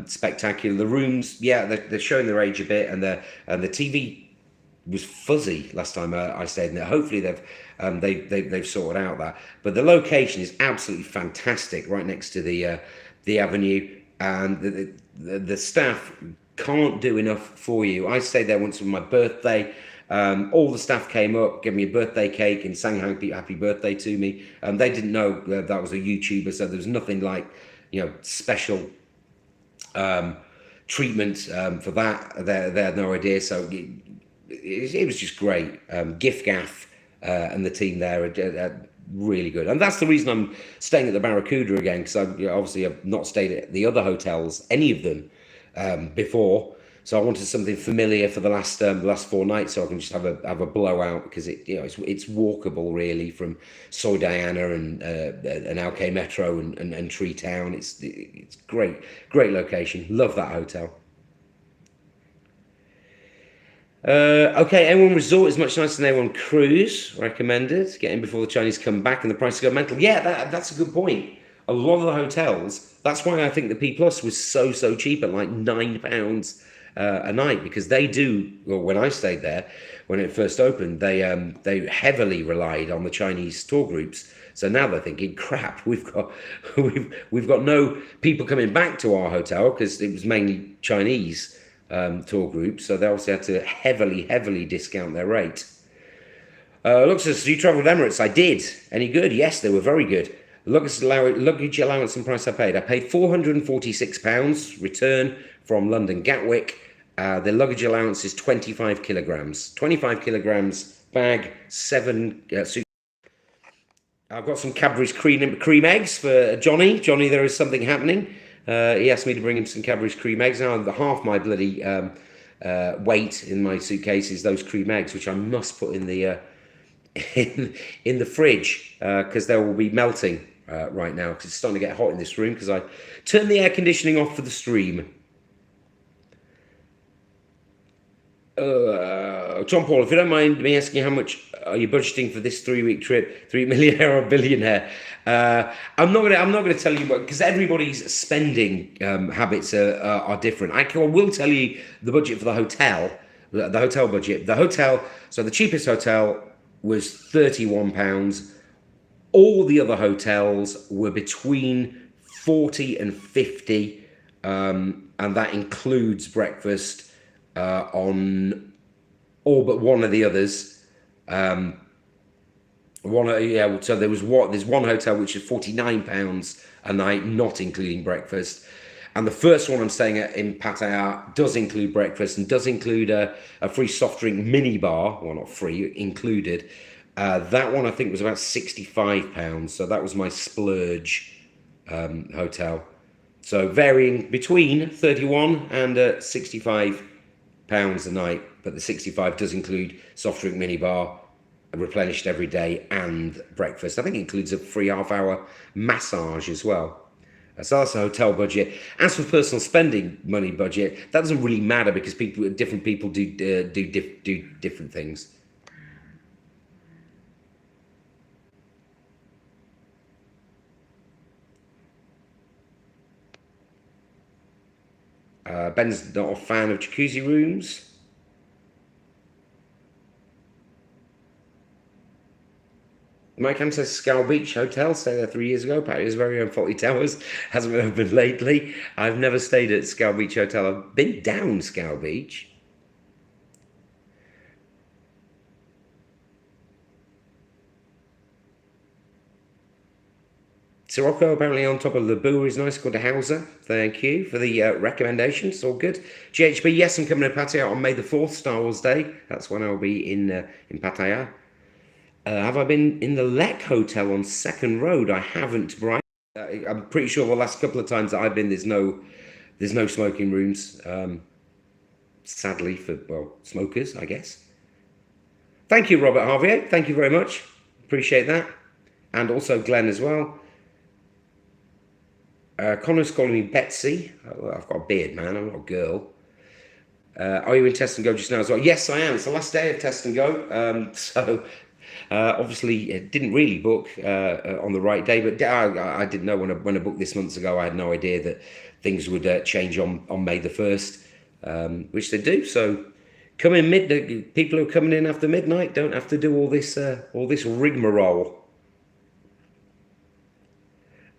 spectacular. The rooms, yeah, they're showing their age a bit, and the TV was fuzzy last time I stayed in there. Hopefully they've sorted out that. But the location is absolutely fantastic, right next to the avenue, and the staff can't do enough for you. I stayed there once for my birthday. All the staff came up, gave me a birthday cake, and sang happy birthday to me. They didn't know that was a YouTuber, so there was nothing like, special treatment for that. They had no idea, so it was just great. Gift Gaff and the team there are really good, and that's the reason I'm staying at the Barracuda again, because obviously I've not stayed at the other hotels, any of them, before. So I wanted something familiar for the last 4 nights, so I can just have a blowout, because it's walkable really from Soy Diana and Alke Metro and Tree Town. It's great location. Love that hotel. Okay, A1 Resort is much nicer than A1 Cruise. Recommended. Get in before the Chinese come back and the prices go mental. Yeah, that's a good point. A lot of the hotels. That's why I think the P Plus was so cheap at like £9 a night, because they do. Well, when I stayed there, when it first opened, they heavily relied on the Chinese tour groups. So now they're thinking, crap, we've got no people coming back to our hotel because it was mainly Chinese tour groups. So they obviously had to heavily discount their rate. Looks as you travelled with Emirates. I did. Any good? Yes, they were very good. Luggage allowance and price I paid. I paid £446 return from London Gatwick. The luggage allowance is 25 kilograms. 25 kilograms bag, 7 suit. I've got some Cadbury's cream eggs for Johnny. Johnny, there is something happening. He asked me to bring him some Cadbury's cream eggs. Now, half my bloody weight in my suitcase is those cream eggs, which I must put in the in the fridge because they will be melting right now because it's starting to get hot in this room because I turned the air conditioning off for the stream. John Paul, if you don't mind me asking, how much are you budgeting for this 3-week trip? 3 millionaire or billionaire? I'm not gonna tell you what, because everybody's spending habits are different. I will tell you the budget for the hotel, the hotel budget. The hotel, so the cheapest hotel was £31. All the other hotels were between 40 and 50, and that includes breakfast on all but one of the others. So there's one hotel which is £49 a night, not including breakfast. And the first one I'm staying at in Pattaya does include breakfast and does include a free soft drink mini bar. Well, not free, included. That one I think was about £65. So that was my splurge hotel. So varying between 31 and £65 a night, but the 65 does include soft drink mini bar, replenished every day, and breakfast. I think it includes a free half-hour massage as well. So that's a hotel budget. As for personal spending money budget, that doesn't really matter because different people do different things. Ben's not a fan of jacuzzi rooms. Mike Ham says Scow Beach Hotel, stayed there 3 years ago. Patio's very own Faulty Towers. Hasn't been open lately. I've never stayed at Scow Beach Hotel. I've been down Scow Beach. Sirocco apparently on top of the Boo is nice. Go to Hauser. Thank you for the recommendations. All good. GHB, yes, I'm coming to Pattaya on May the 4th, Star Wars Day. That's when I'll be in Pattaya. Have I been in the Lek Hotel on Second Road? I haven't, Brian. I'm pretty sure the last couple of times that I've been, there's no smoking rooms. Sadly for, well, smokers, I guess. Thank you, Robert Harvier. Thank you very much. Appreciate that. And also Glenn as well. Connor's calling me Betsy. I've got a beard, man. I'm not a girl. Are you in Test and Go just now as well? Yes, I am. It's the last day of Test and Go. So obviously, it didn't really book on the right day, but I didn't know when I booked this months ago. I had no idea that things would change on May the 1st, which they do. So come in people who are coming in after midnight don't have to do all this rigmarole.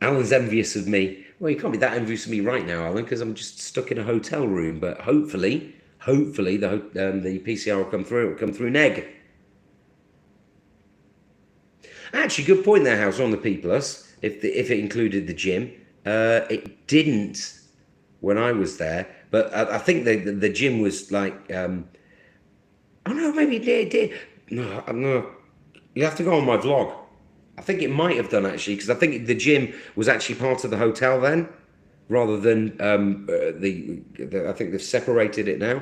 Alan's envious of me. Well, you can't be that envious of me right now, Alan, because I'm just stuck in a hotel room. But hopefully the PCR will come through neg. Actually, good point there, House, on the P Plus. If it included the gym, it didn't when I was there. But I think the gym was like, oh no, maybe it did. No, you have to go on my vlog. I think it might have done actually, because I think the gym was actually part of the hotel then, rather than I think they've separated it now.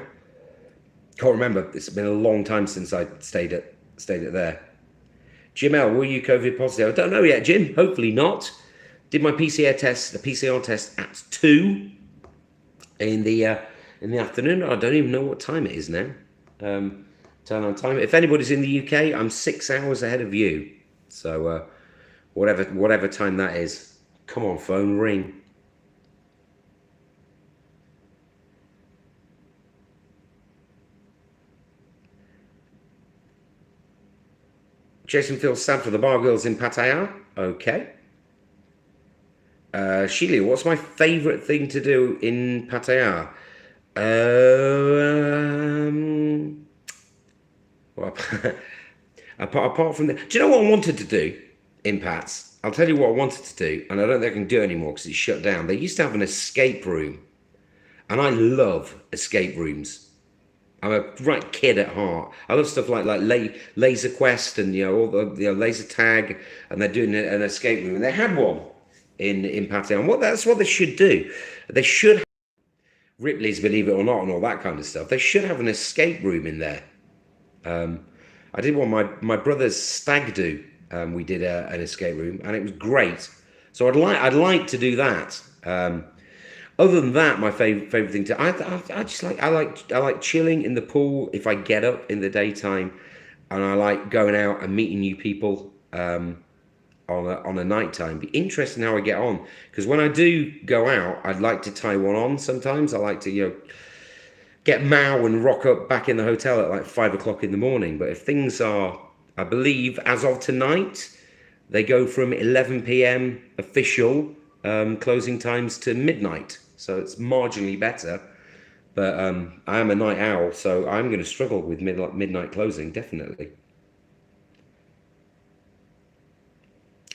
Can't remember. It's been a long time since I stayed at there. Jim L, were you COVID positive? I don't know yet, Jim. Hopefully not. Did my PCR test at 2 in the afternoon. I don't even know what time it is now. Turn on time. If anybody's in the UK, I'm 6 hours ahead of you. So whatever time that is, come on, phone, ring. Jason feels sad for the bar girls in Pattaya. Okay. Sheila, what's my favourite thing to do in Pattaya? Well, apart from that, do you know what I wanted to do in Pats? I'll tell you what I wanted to do, and I don't think I can do it anymore because it's shut down. They used to have an escape room, and I love escape rooms. I'm a right kid at heart. I love stuff like Laser Quest and all the laser tag, and they're doing an escape room. And they had one in Pattaya. And that's what they should do. They should Ripley's, believe it or not, and all that kind of stuff. They should have an escape room in there. I did one my brother's stag do. We did an escape room, and it was great. So I'd like to do that. Other than that, my favorite thing to I just like chilling in the pool if I get up in the daytime, and I like going out and meeting new people on a night time. Be interesting how I get on, because when I do go out, I'd like to tie one on. Sometimes I like to get Mao and rock up back in the hotel at like 5 o'clock in the morning. But if things are, I believe, as of tonight, they go from 11 p.m. official closing times to midnight. So it's marginally better. But I am a night owl, so I'm going to struggle with midnight closing, definitely.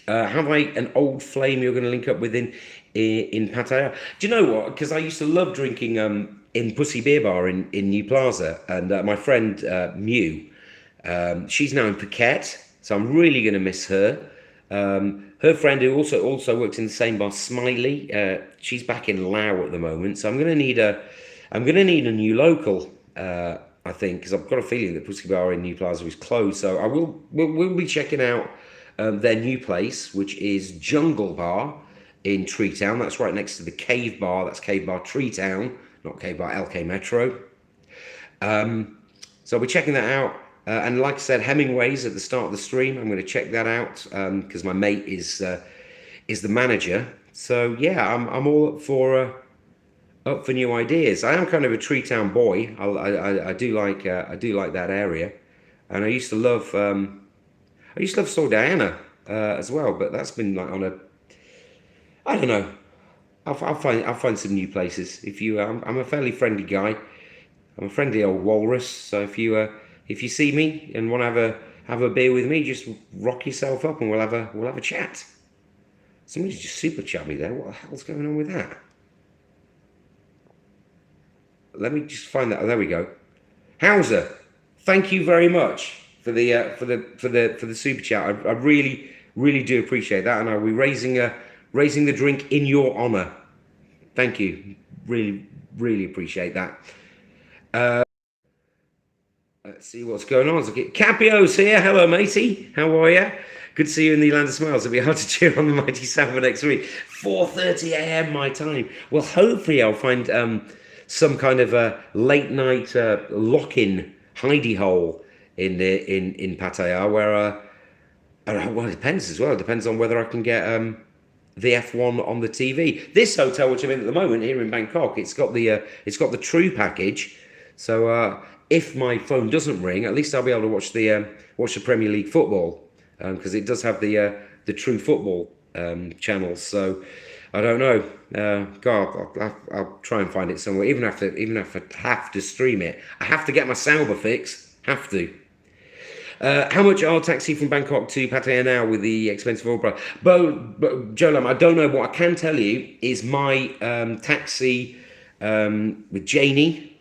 Have I an old flame you're going to link up with in Pattaya? Do you know what? Because I used to love drinking in Pussy Beer Bar in New Plaza, and my friend Mew, she's now in Phuket, so I'm really going to miss her. Her friend who also works in the same bar, Smiley, she's back in Laos at the moment, so I'm going to need a new local. I think, because I've got a feeling that Pussy Bar in New Plaza is closed, so we'll be checking out their new place, which is Jungle Bar in Tree Town. That's right next to the Cave Bar. That's Cave Bar Tree Town, not Cave Bar LK Metro. So we're checking that out. And like I said, Hemingway's at the start of the stream. I'm going to check that out because my mate is the manager. So yeah, I'm all up for new ideas. I am kind of a Tree Town boy. I do like that area, and I used to love Saw Diana as well. But that's been like I don't know. I'll find some new places. I'm a fairly friendly guy. I'm a friendly old walrus. So if you see me and want to have a beer with me, just rock yourself up and we'll have a chat. Somebody's just super chat me there. What the hell's going on with that? Let me just find that. Oh, there we go. Hauser, thank you very much for the super chat. I really do appreciate that, and I'll be raising the drink in your honour. Thank you. Really appreciate that. Let's see what's going on. Capio's here. Hello, matey. How are you? Good to see you in the land of smiles. It'll be hard to cheer on the mighty South for next week. 4:30 a.m. my time. Well, hopefully I'll find some kind of a late night lock-in hidey hole in Pattaya where well, it depends as well. It depends on whether I can get the F1 on the TV. This hotel, which I'm in at the moment here in Bangkok, it's got the True package. So if my phone doesn't ring, at least I'll be able to watch the Premier League football because it does have the True football channels. So I don't know. God, I'll try and find it somewhere. Even if I have to stream it, I have to get my Sauber fix. Have to. How much are taxi from Bangkok to Pattaya now with the expensive oil price? But Jolam, I don't know. What I can tell you is my taxi with Janie,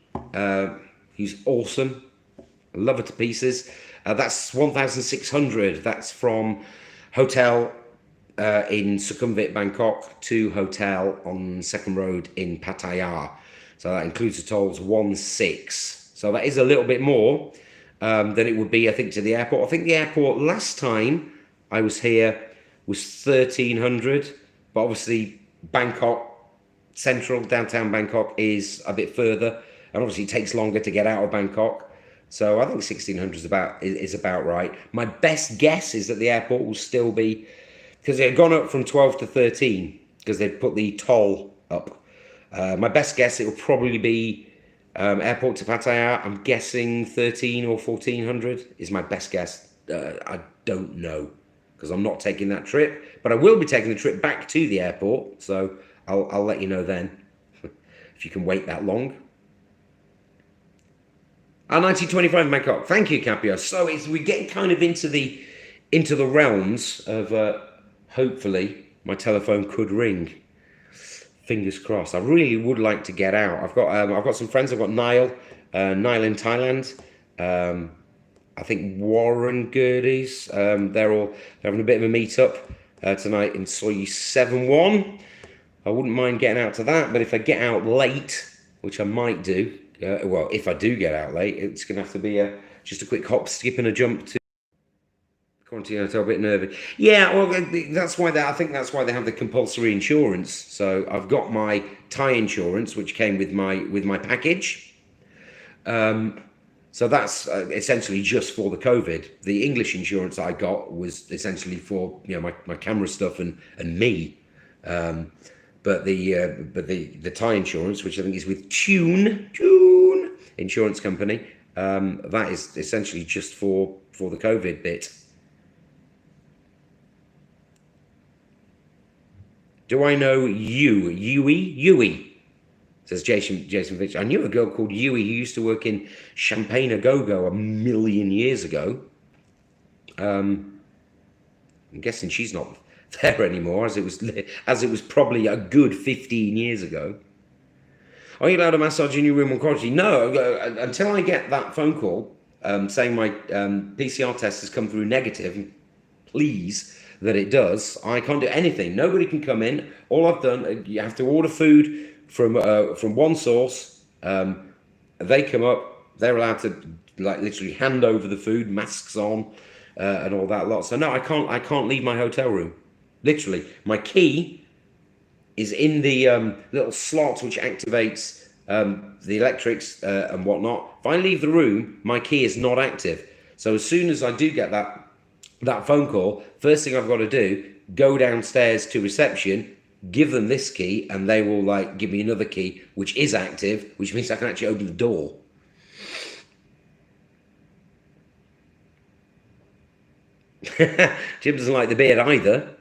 who's awesome. I love her to pieces. That's 1,600. That's from hotel in Sukhumvit, Bangkok, to hotel on Second Road in Pattaya. So that includes the tolls 1,600. So that is a little bit more than it would be, I think, to the airport. I think the airport last time I was here was 1,300, but obviously Bangkok, central, downtown Bangkok is a bit further, and obviously it takes longer to get out of Bangkok. So I think 1,600 is about right. My best guess is that the airport will still be, because it had gone up from 12 to 13, because they'd put the toll up. My best guess, it will probably be airport to Pattaya, I'm guessing 13 or 1,400 is my best guess. I don't know because I'm not taking that trip, but I will be taking the trip back to the airport. So I'll let you know then if you can wait that long. 1925 Bangkok. Thank you, Capio. So we're getting kind of into the realms of hopefully my telephone could ring. Fingers crossed. I really would like to get out. I've got some friends. I've got Niall Nyland, Thailand. I think Warren Girdys. They're having a bit of a meet up tonight in Soy 7-1. I wouldn't mind getting out to that, but if I get out late, which I might do, well, if I do get out late, it's going to have to be just a quick hop, skip, and a jump to quarantine hotel. A bit nervy. Yeah, well, that's why I think that's why they have the compulsory insurance. So I've got my Thai insurance, which came with my package. So that's essentially just for the COVID. The English insurance I got was essentially for my camera stuff and me. But the Thai insurance, which I think is with Tune Insurance Company, that is essentially just for the COVID bit. Do I know Yui? Says Jason Fitch. I knew a girl called Yui who used to work in Champagne a Go-Go a million years ago. I'm guessing she's not there anymore, as it was probably a good 15 years ago. Are you allowed a massage in your room on quarantine? No, until I get that phone call saying my PCR test has come through negative. Please, that it does. I can't do anything. Nobody can come in. All I've done, you have to order food from one source. They come up. They're allowed to literally hand over the food, masks on, and all that lot. So no, I can't leave my hotel room. Literally, my key is in the little slot which activates the electrics and whatnot. If I leave the room, my key is not active. So as soon as I do get that phone call, first thing I've got to do, go downstairs to reception, give them this key, and they will give me another key which is active, which means I can actually open the door. Jim doesn't like the beard either.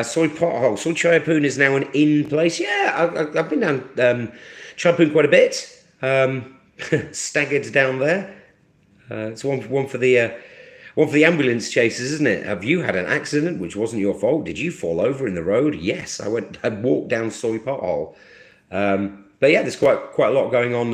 Soy Pothole. Soy Chai Poon is now an in place. Yeah, I've been down Chai Poon quite a bit. Staggered down there. It's one for the ambulance chasers, isn't it? Have you had an accident which wasn't your fault? Did you fall over in the road? Yes, I walked down Soy Pothole. But yeah, there's quite a lot going on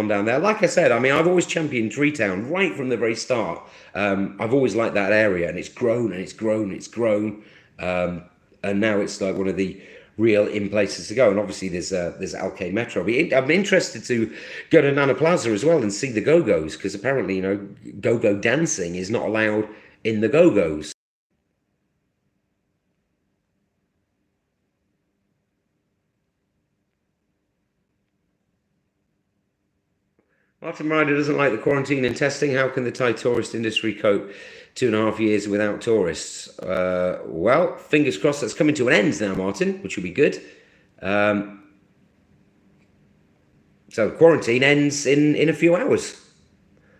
down there. Like I said, I mean, I've always championed Treetown right from the very start. I've always liked that area, and it's grown and it's grown and it's grown, and now it's like one of the real in places to go. And obviously there's Alkay Metro. I'm interested to go to Nana Plaza as well and see the Go-Go's, because apparently go-go dancing is not allowed in the Go-Go's. Martin Ryder doesn't like the quarantine and testing. How can the Thai tourist industry cope 2.5 years without tourists? Well, fingers crossed that's coming to an end now, Martin, which will be good. So quarantine ends in a few hours.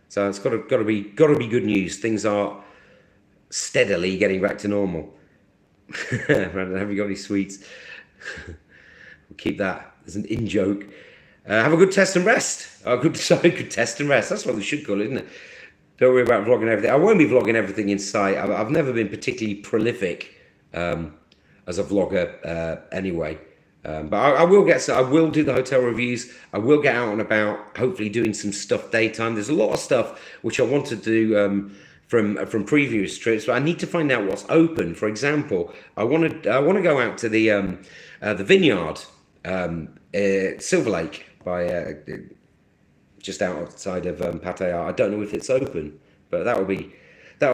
So it's got to be good news. Things are steadily getting back to normal. Brandon, have you got any sweets? We'll keep that as an in joke. Have a good test and rest. Good test and rest. That's what they should call it, isn't it? Don't worry about vlogging everything. I won't be vlogging everything in sight. I've never been particularly prolific as a vlogger anyway. But I will do the hotel reviews. I will get out and about, hopefully doing some stuff daytime. There's a lot of stuff which I want to do from previous trips, but I need to find out what's open. For example, I want to go out to the vineyard, Silver Lake, by just outside of Pattaya. I don't know if it's open, but that would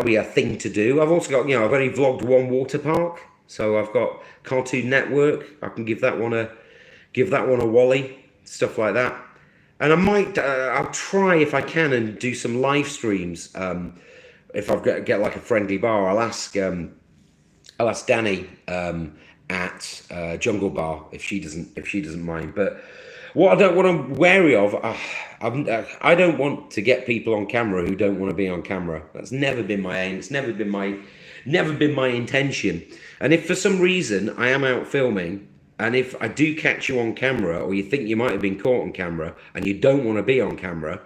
be a thing to do. I've also got I've only vlogged one water park, so I've got Cartoon Network. I can give that one a wally, stuff like that. And I might I'll try if I can and do some live streams. If I get like a friendly bar, I'll ask Danny at Jungle Bar if she doesn't mind. But what I'm wary of, I don't want to get people on camera who don't want to be on camera. That's never been my aim. It's never been my intention. And if for some reason I am out filming, and if I do catch you on camera, or you think you might have been caught on camera, and you don't want to be on camera,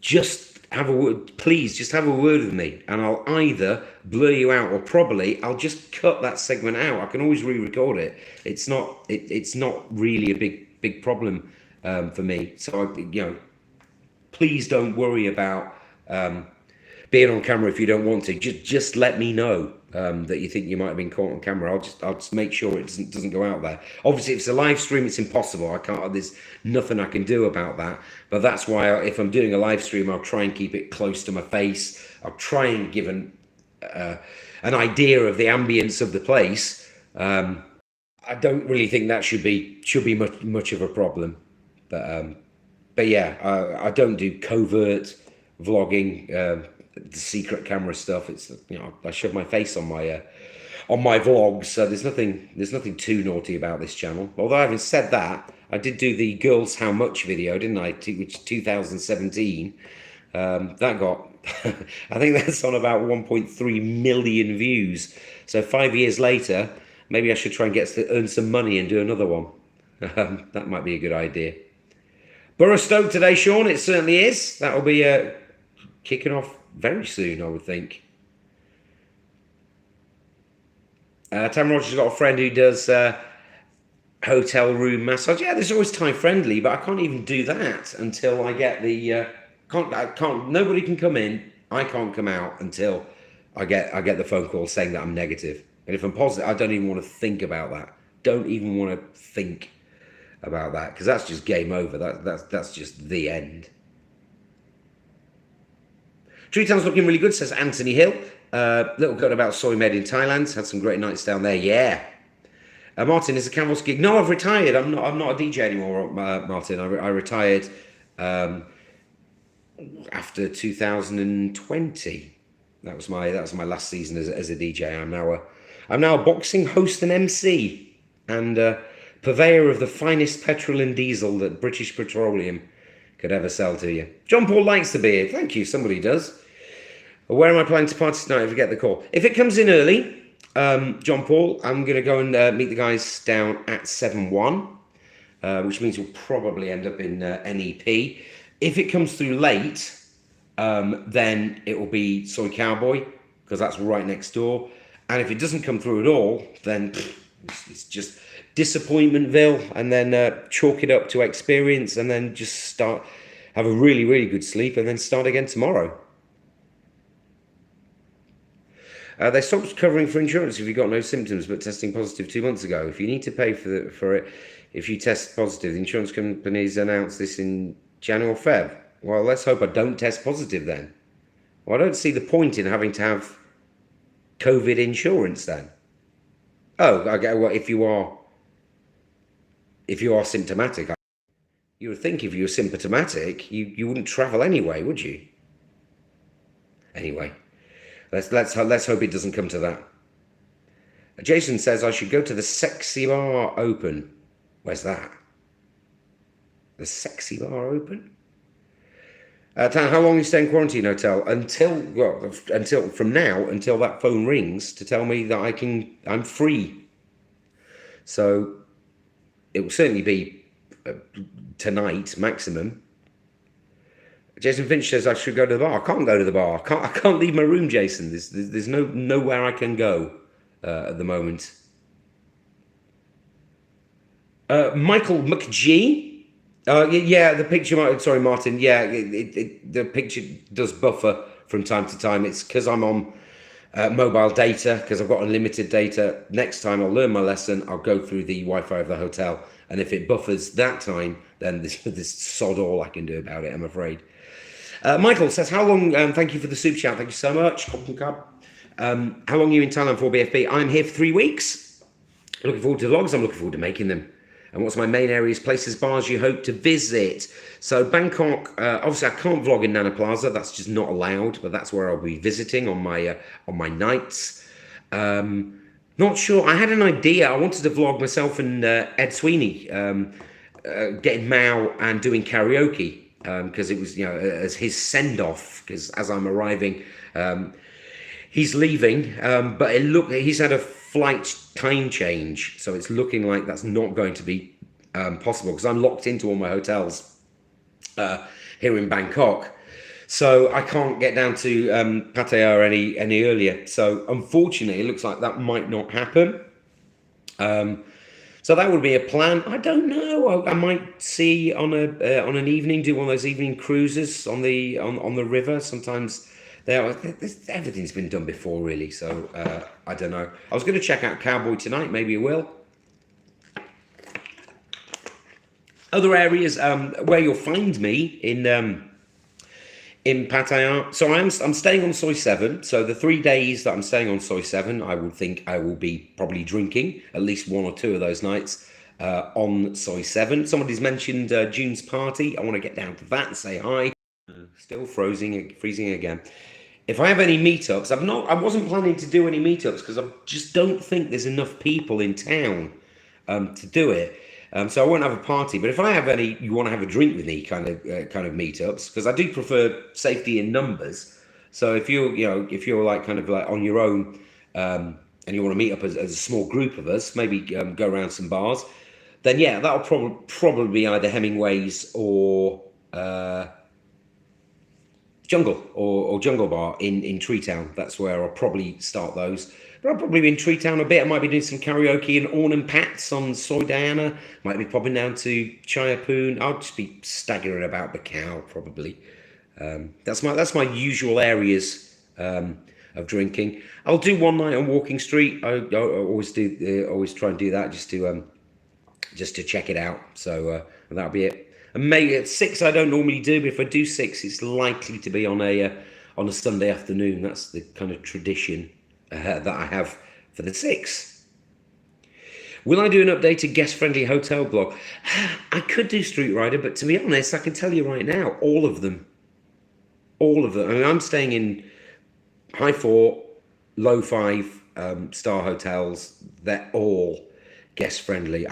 just have a word. Please, just have a word with me, and I'll either blur you out, or probably I'll just cut that segment out. I can always re-record it. It's not really a big problem for me. So, please don't worry about being on camera if you don't want to. Just let me know that you think you might have been caught on camera. I'll just make sure it doesn't go out there. Obviously, if it's a live stream, it's impossible. I can't. There's nothing I can do about that. But that's why if I'm doing a live stream, I'll try and keep it close to my face. I'll try and give an idea of the ambience of the place. I don't really think that should be much of a problem. But yeah, I don't do covert vlogging, the secret camera stuff. It's I shove my face on my vlogs, so there's nothing too naughty about this channel. Although having said that, I did do the girls how much video, didn't I? Which 2017. That got I think that's on about 1.3 million views. So 5 years later, maybe I should try and earn some money and do another one. That might be a good idea. Borough Stoke today, Sean. It certainly is. That'll be kicking off very soon, I would think. Tam Rogers got a friend who does hotel room massage. Yeah, there's always Thai friendly, but I can't even do that until I get the. Nobody can come in. I can't come out until I get the phone call saying that I'm negative. And if I'm positive, I don't even want to think about that. Don't even want to think about that, because that's just game over. That's just the end. Tree Town's looking really good, says Anthony Hill. Little cut about soy made in Thailand. Had some great nights down there. Yeah. Martin, is a Canvas gig? No, I've retired. I'm not a DJ anymore, Martin. I retired after 2020. That was my last season as a DJ. I'm now a boxing host and MC, and purveyor of the finest petrol and diesel that British Petroleum could ever sell to you. John Paul likes the beard. Thank you. Somebody does. Where am I planning to party tonight if I get the call? If it comes in early, John Paul, I'm going to go and meet the guys down at 7-1, which means we'll probably end up in NEP. If it comes through late, then it will be Soy Cowboy, because that's right next door. And if it doesn't come through at all, then it's just disappointmentville, and then chalk it up to experience, and then just have a really, really good sleep, and then start again tomorrow. They stopped covering for insurance if you got no symptoms but testing positive 2 months ago. If you need to pay for it, if you test positive, the insurance companies announced this in January or Feb. Well, let's hope I don't test positive then. Well, I don't see the point in having to have COVID insurance then. Oh, I get. Well, if you are symptomatic, you would think if you were symptomatic, you wouldn't travel anyway, would you? Anyway, let's hope it doesn't come to that. Jason says I should go to the Sexy Bar Open. Where's that? The Sexy Bar Open? How long you stay in quarantine hotel? Until from now, until that phone rings to tell me that I'm free. So it will certainly be tonight maximum. Jason Finch says I should go to the bar. I can't go to the bar. I can't leave my room, Jason. There's nowhere I can go at the moment. Michael McGee. Yeah, the picture. Sorry, Martin. Yeah, the picture does buffer from time to time. It's because I'm on mobile data, because I've got unlimited data. Next time I'll learn my lesson. I'll go through the Wi-Fi of the hotel, and if it buffers that time, then there's sod all I can do about it, I'm afraid. Michael says, how long, thank you for the super chat, thank you so much. How long are you in Thailand for, BFB? I'm here for 3 weeks. Looking forward to the vlogs, I'm looking forward to making them. And what's my main areas, places, bars you hope to visit? So Bangkok, obviously I can't vlog in Nana Plaza, that's just not allowed, but that's where I'll be visiting on my nights. Not sure, I had an idea, I wanted to vlog myself and Ed Sweeney getting Mao and doing karaoke. Because it was, as his send-off, because as I'm arriving, he's leaving, but he's had a flight time change, so it's looking like that's not going to be possible, because I'm locked into all my hotels here in Bangkok, so I can't get down to Pattaya any earlier. So unfortunately, it looks like that might not happen. So that would be a plan. I don't know. I might see on an evening, do one of those evening cruises on the river. Sometimes everything's been done before, really. So I don't know. I was going to check out Cowboy tonight. Maybe I will. Other areas where you'll find me in Pattaya. So I'm staying on Soy 7. So the 3 days that I'm staying on Soy 7, I would think I will be probably drinking at least one or two of those nights on Soy 7. Somebody's mentioned June's party. I want to get down to that and say hi. Still freezing again. If I have any meetups, I wasn't planning to do any meetups because I just don't think there's enough people in town to do it. So I won't have a party, but if I have any, you want to have a drink with me kind of meetups, because I do prefer safety in numbers. So if you're like kind of like on your own, and you want to meet up as a small group of us, maybe go around some bars, then yeah, that'll probably be either Hemingway's or Jungle or Jungle Bar in Tree Town. That's where I'll probably start those. But I'll probably be in Tree Town a bit. I might be doing some karaoke in Orn and Pat's on Soy Diana. Might be popping down to Chayapoon. I'll just be staggering about the cow probably. That's my usual areas of drinking. I'll do one night on Walking Street. I always try and do that just to check it out. So that'll be it. And maybe at 6 I don't normally do, but if I do 6, it's likely to be on a Sunday afternoon. That's the kind of tradition that I have for the 6. Will I do an updated guest-friendly hotel blog? I could do Street Rider, but to be honest, I can tell you right now, all of them. I mean, I'm staying in high 4, low 5 star hotels. They're all guest-friendly.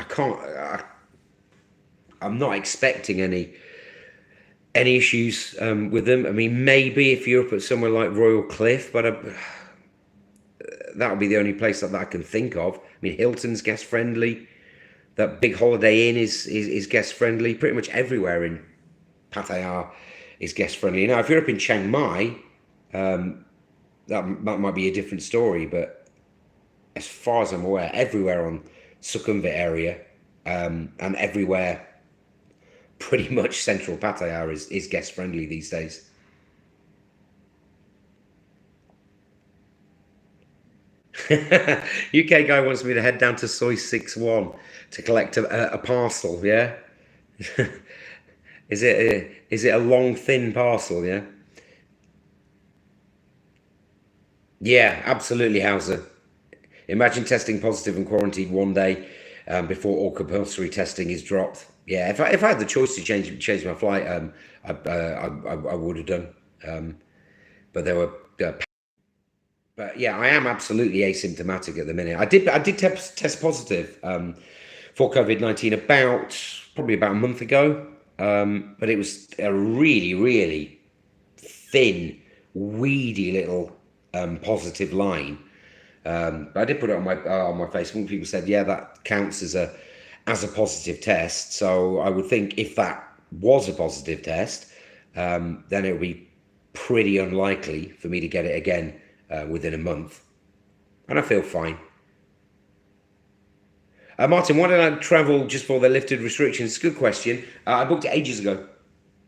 I'm not expecting any issues with them. I mean, maybe if you're up at somewhere like Royal Cliff, but that would be the only place that I can think of. I mean, Hilton's guest friendly. That big Holiday Inn is guest friendly. Pretty much everywhere in Pattaya is guest friendly. Now, if you're up in Chiang Mai, that might be a different story. But as far as I'm aware, everywhere on Sukhumvit area and everywhere, pretty much central Pattaya is guest friendly these days. UK guy wants me to head down to Soy 61 to collect a parcel. Yeah, is it a long thin parcel? Yeah, yeah, absolutely, Hauser. Imagine testing positive and quarantined one day before all compulsory testing is dropped. Yeah, if I had the choice to change my flight, I would have done. But there were. But yeah, I am absolutely asymptomatic at the minute. I did test positive for COVID-19 probably about a month ago, but it was a really, really thin, weedy little positive line. But I did put it on my Facebook. People said, yeah, that counts as a positive test. So I would think if that was a positive test, then it would be pretty unlikely for me to get it again within a month. And I feel fine. Martin, why did I travel just before they lifted restrictions? It's a good question. I booked it ages ago.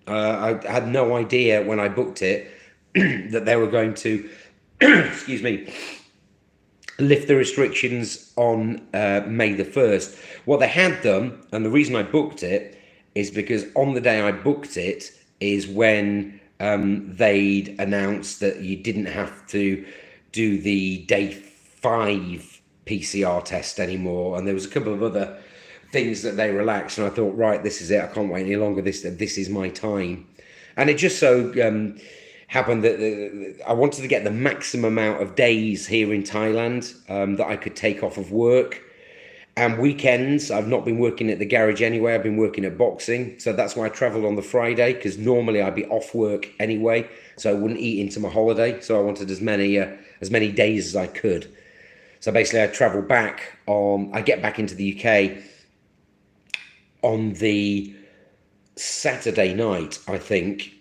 I had no idea when I booked it that they were going to, excuse me, lift the restrictions on May the 1st. What they had done, and the reason I booked it, is because on the day I booked it is when they'd announced that you didn't have to do the day 5 PCR test anymore, and there was a couple of other things that they relaxed, and I thought, right, this is it. I can't wait any longer. This is my time. And it just so happened that I wanted to get the maximum amount of days here in Thailand that I could take off of work. And weekends, I've not been working at the garage anyway. I've been working at boxing. So that's why I travelled on the Friday, because normally I'd be off work anyway. So I wouldn't eat into my holiday. So I wanted as many days as I could. So basically I travel back I get back into the UK on the Saturday night, I think.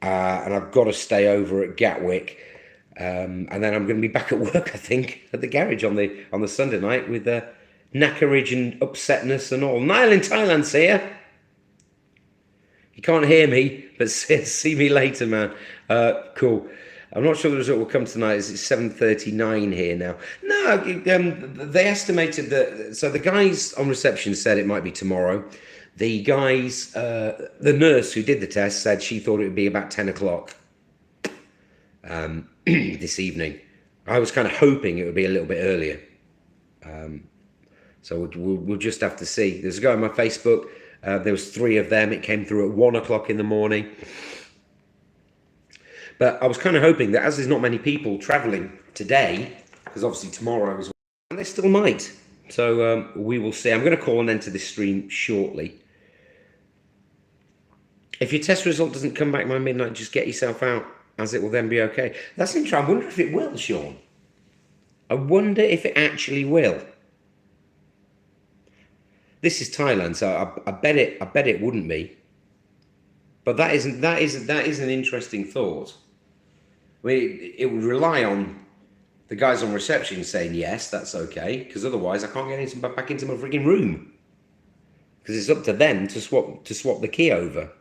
And I've got to stay over at Gatwick. And then I'm going to be back at work, I think, at the garage on the Sunday night with knackerage and upsetness and all. Niall in Thailand's here. You can't hear me, but see me later, man. Cool. I'm not sure the result will come tonight. It's 7:39 here now. No, they estimated that. So the guys on reception said it might be tomorrow. The guys, the nurse who did the test said she thought it would be about 10 o'clock this evening. I was kind of hoping it would be a little bit earlier. So we'll just have to see. There's a guy on my Facebook. There was 3 of them. It came through at 1 o'clock in the morning. But I was kind of hoping that as there's not many people travelling today, because obviously tomorrow as well, and they still might. So we will see. I'm going to call an end to this stream shortly. If your test result doesn't come back by midnight, just get yourself out, as it will then be okay. That's interesting. I wonder if it will, Sean. I wonder if it actually will. This is Thailand, so I bet it wouldn't be. But that is an interesting thought. I mean, it would rely on the guys on reception saying yes, that's okay, because otherwise I can't get back into my freaking room. Because it's up to them to swap the key over.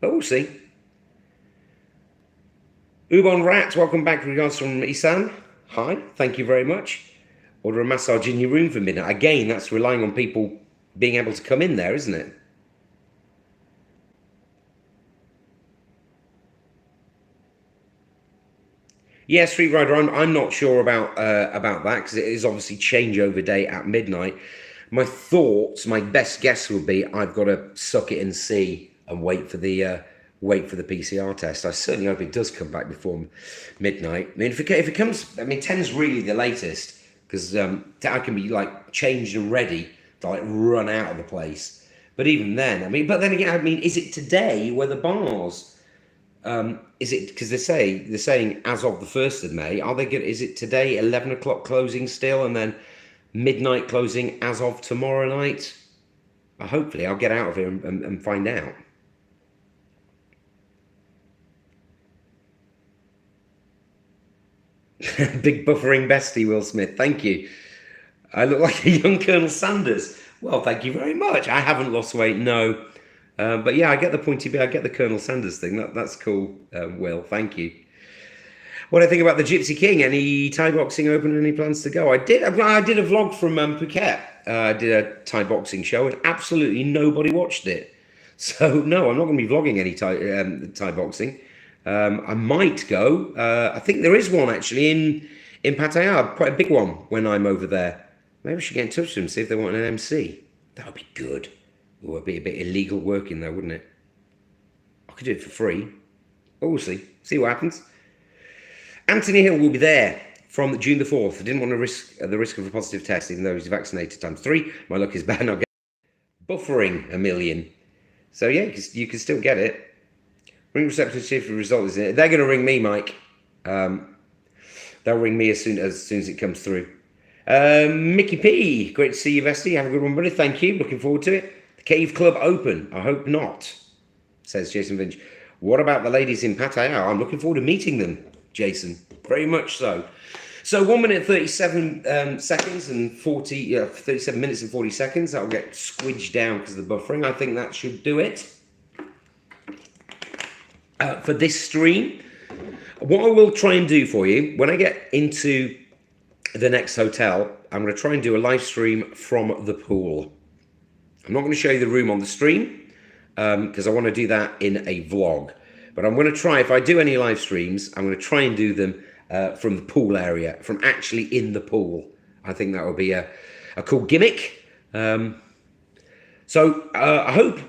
But we'll see. Ubon Rat, welcome back. Regards from Isan. Hi, thank you very much. Order a massage in your room for midnight. Again, that's relying on people being able to come in there, isn't it? Yeah, Street Rider, I'm not sure about that, because it is obviously changeover day at midnight. My thoughts, my best guess would be I've got to suck it and see and wait for the PCR test. I certainly hope it does come back before midnight. I mean, if it comes, I mean, 10's really the latest, because I can be like changed and ready to like run out of the place. But even then, I mean, but then again, I mean, is it today where the bars? Is it because they're saying as of the 1st of May? Are they good? Is it today 11 o'clock closing still, and then midnight closing as of tomorrow night? Hopefully, I'll get out of here and find out. Big buffering bestie, Will Smith. Thank you. I look like a young Colonel Sanders. Well, thank you very much. I haven't lost weight, no. But yeah, I get the pointy bit. I get the Colonel Sanders thing. That's cool, Will. Thank you. What do I think about the Gypsy King? Any Thai boxing open? Any plans to go? I did a vlog from Phuket. I did a Thai boxing show, and absolutely nobody watched it. So no, I'm not going to be vlogging any Thai boxing. I might go. I think there is one actually in Pattaya, quite a big one when I'm over there. Maybe I should get in touch with them, see if they want an MC. That would be good. It would be a bit illegal working there, wouldn't it? I could do it for free. But we'll see. See what happens. Anthony Hill will be there from June the 4th. I didn't want to risk the risk of a positive test, even though he's vaccinated ×3. My luck is bad. I'll get buffering 1 million. So yeah, you can still get it. Ring reception to see if the result is in it. They're going to ring me, Mike. They'll ring me as soon as it comes through. Mickey P, great to see you, Vesty. Have a good one, buddy. Thank you. Looking forward to it. The Cave Club open. I hope not, says Jason Finch. What about the ladies in Pattaya? I'm looking forward to meeting them, Jason. Very much so. So 1 minute 37 seconds and 37 minutes and 40 seconds. That'll get squidged down because of the buffering. I think that should do it for this stream. What I will try and do for you, when I get into the next hotel, I'm going to try and do a live stream from the pool. I'm not going to show you the room on the stream because I want to do that in a vlog. But I'm going to try, if I do any live streams, I'm going to try and do them from the pool area, from actually in the pool. I think that will be a cool gimmick. So I hope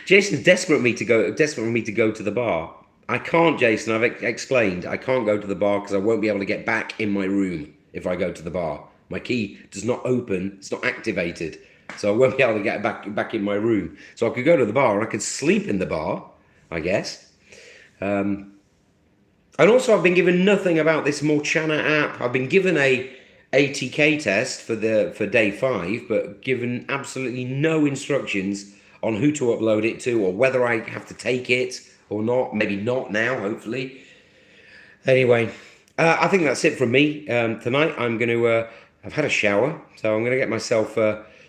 Jason's desperate for me to go to the bar. I can't, Jason. I've explained. I can't go to the bar because I won't be able to get back in my room if I go to the bar. My key does not open. It's not activated. So I won't be able to get back in my room. So I could go to the bar and I could sleep in the bar, I guess. And also I've been given nothing about this Morchana app. I've been given a ATK test for day 5, but given absolutely no instructions on who to upload it to or whether I have to take it or not. Maybe not now, hopefully. Anyway, I think that's it from me tonight. I'm going to I've had a shower, so I'm going to get myself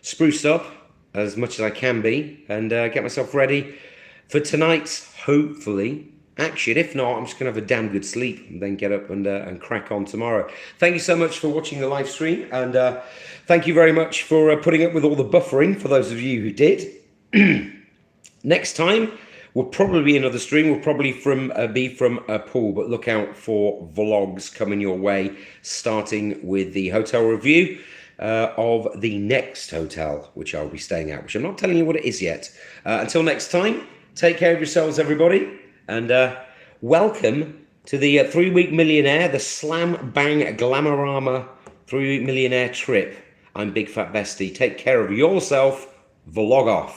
spruced up as much as I can be and get myself ready for tonight's, hopefully, action. If not, I'm just going to have a damn good sleep and then get up and crack on tomorrow. Thank you so much for watching the live stream, and thank you very much for putting up with all the buffering for those of you who did. Next time will probably be another stream. Will probably be from a pool, but look out for vlogs coming your way, starting with the hotel review of the next hotel which I'll be staying at, which I'm not telling you what it is yet. Until next time, take care of yourselves, everybody, and welcome to the 3-week millionaire, the Slam Bang Glamorama 3-week millionaire trip. I'm Big Fat Bestie. Take care of yourself. Vlog off.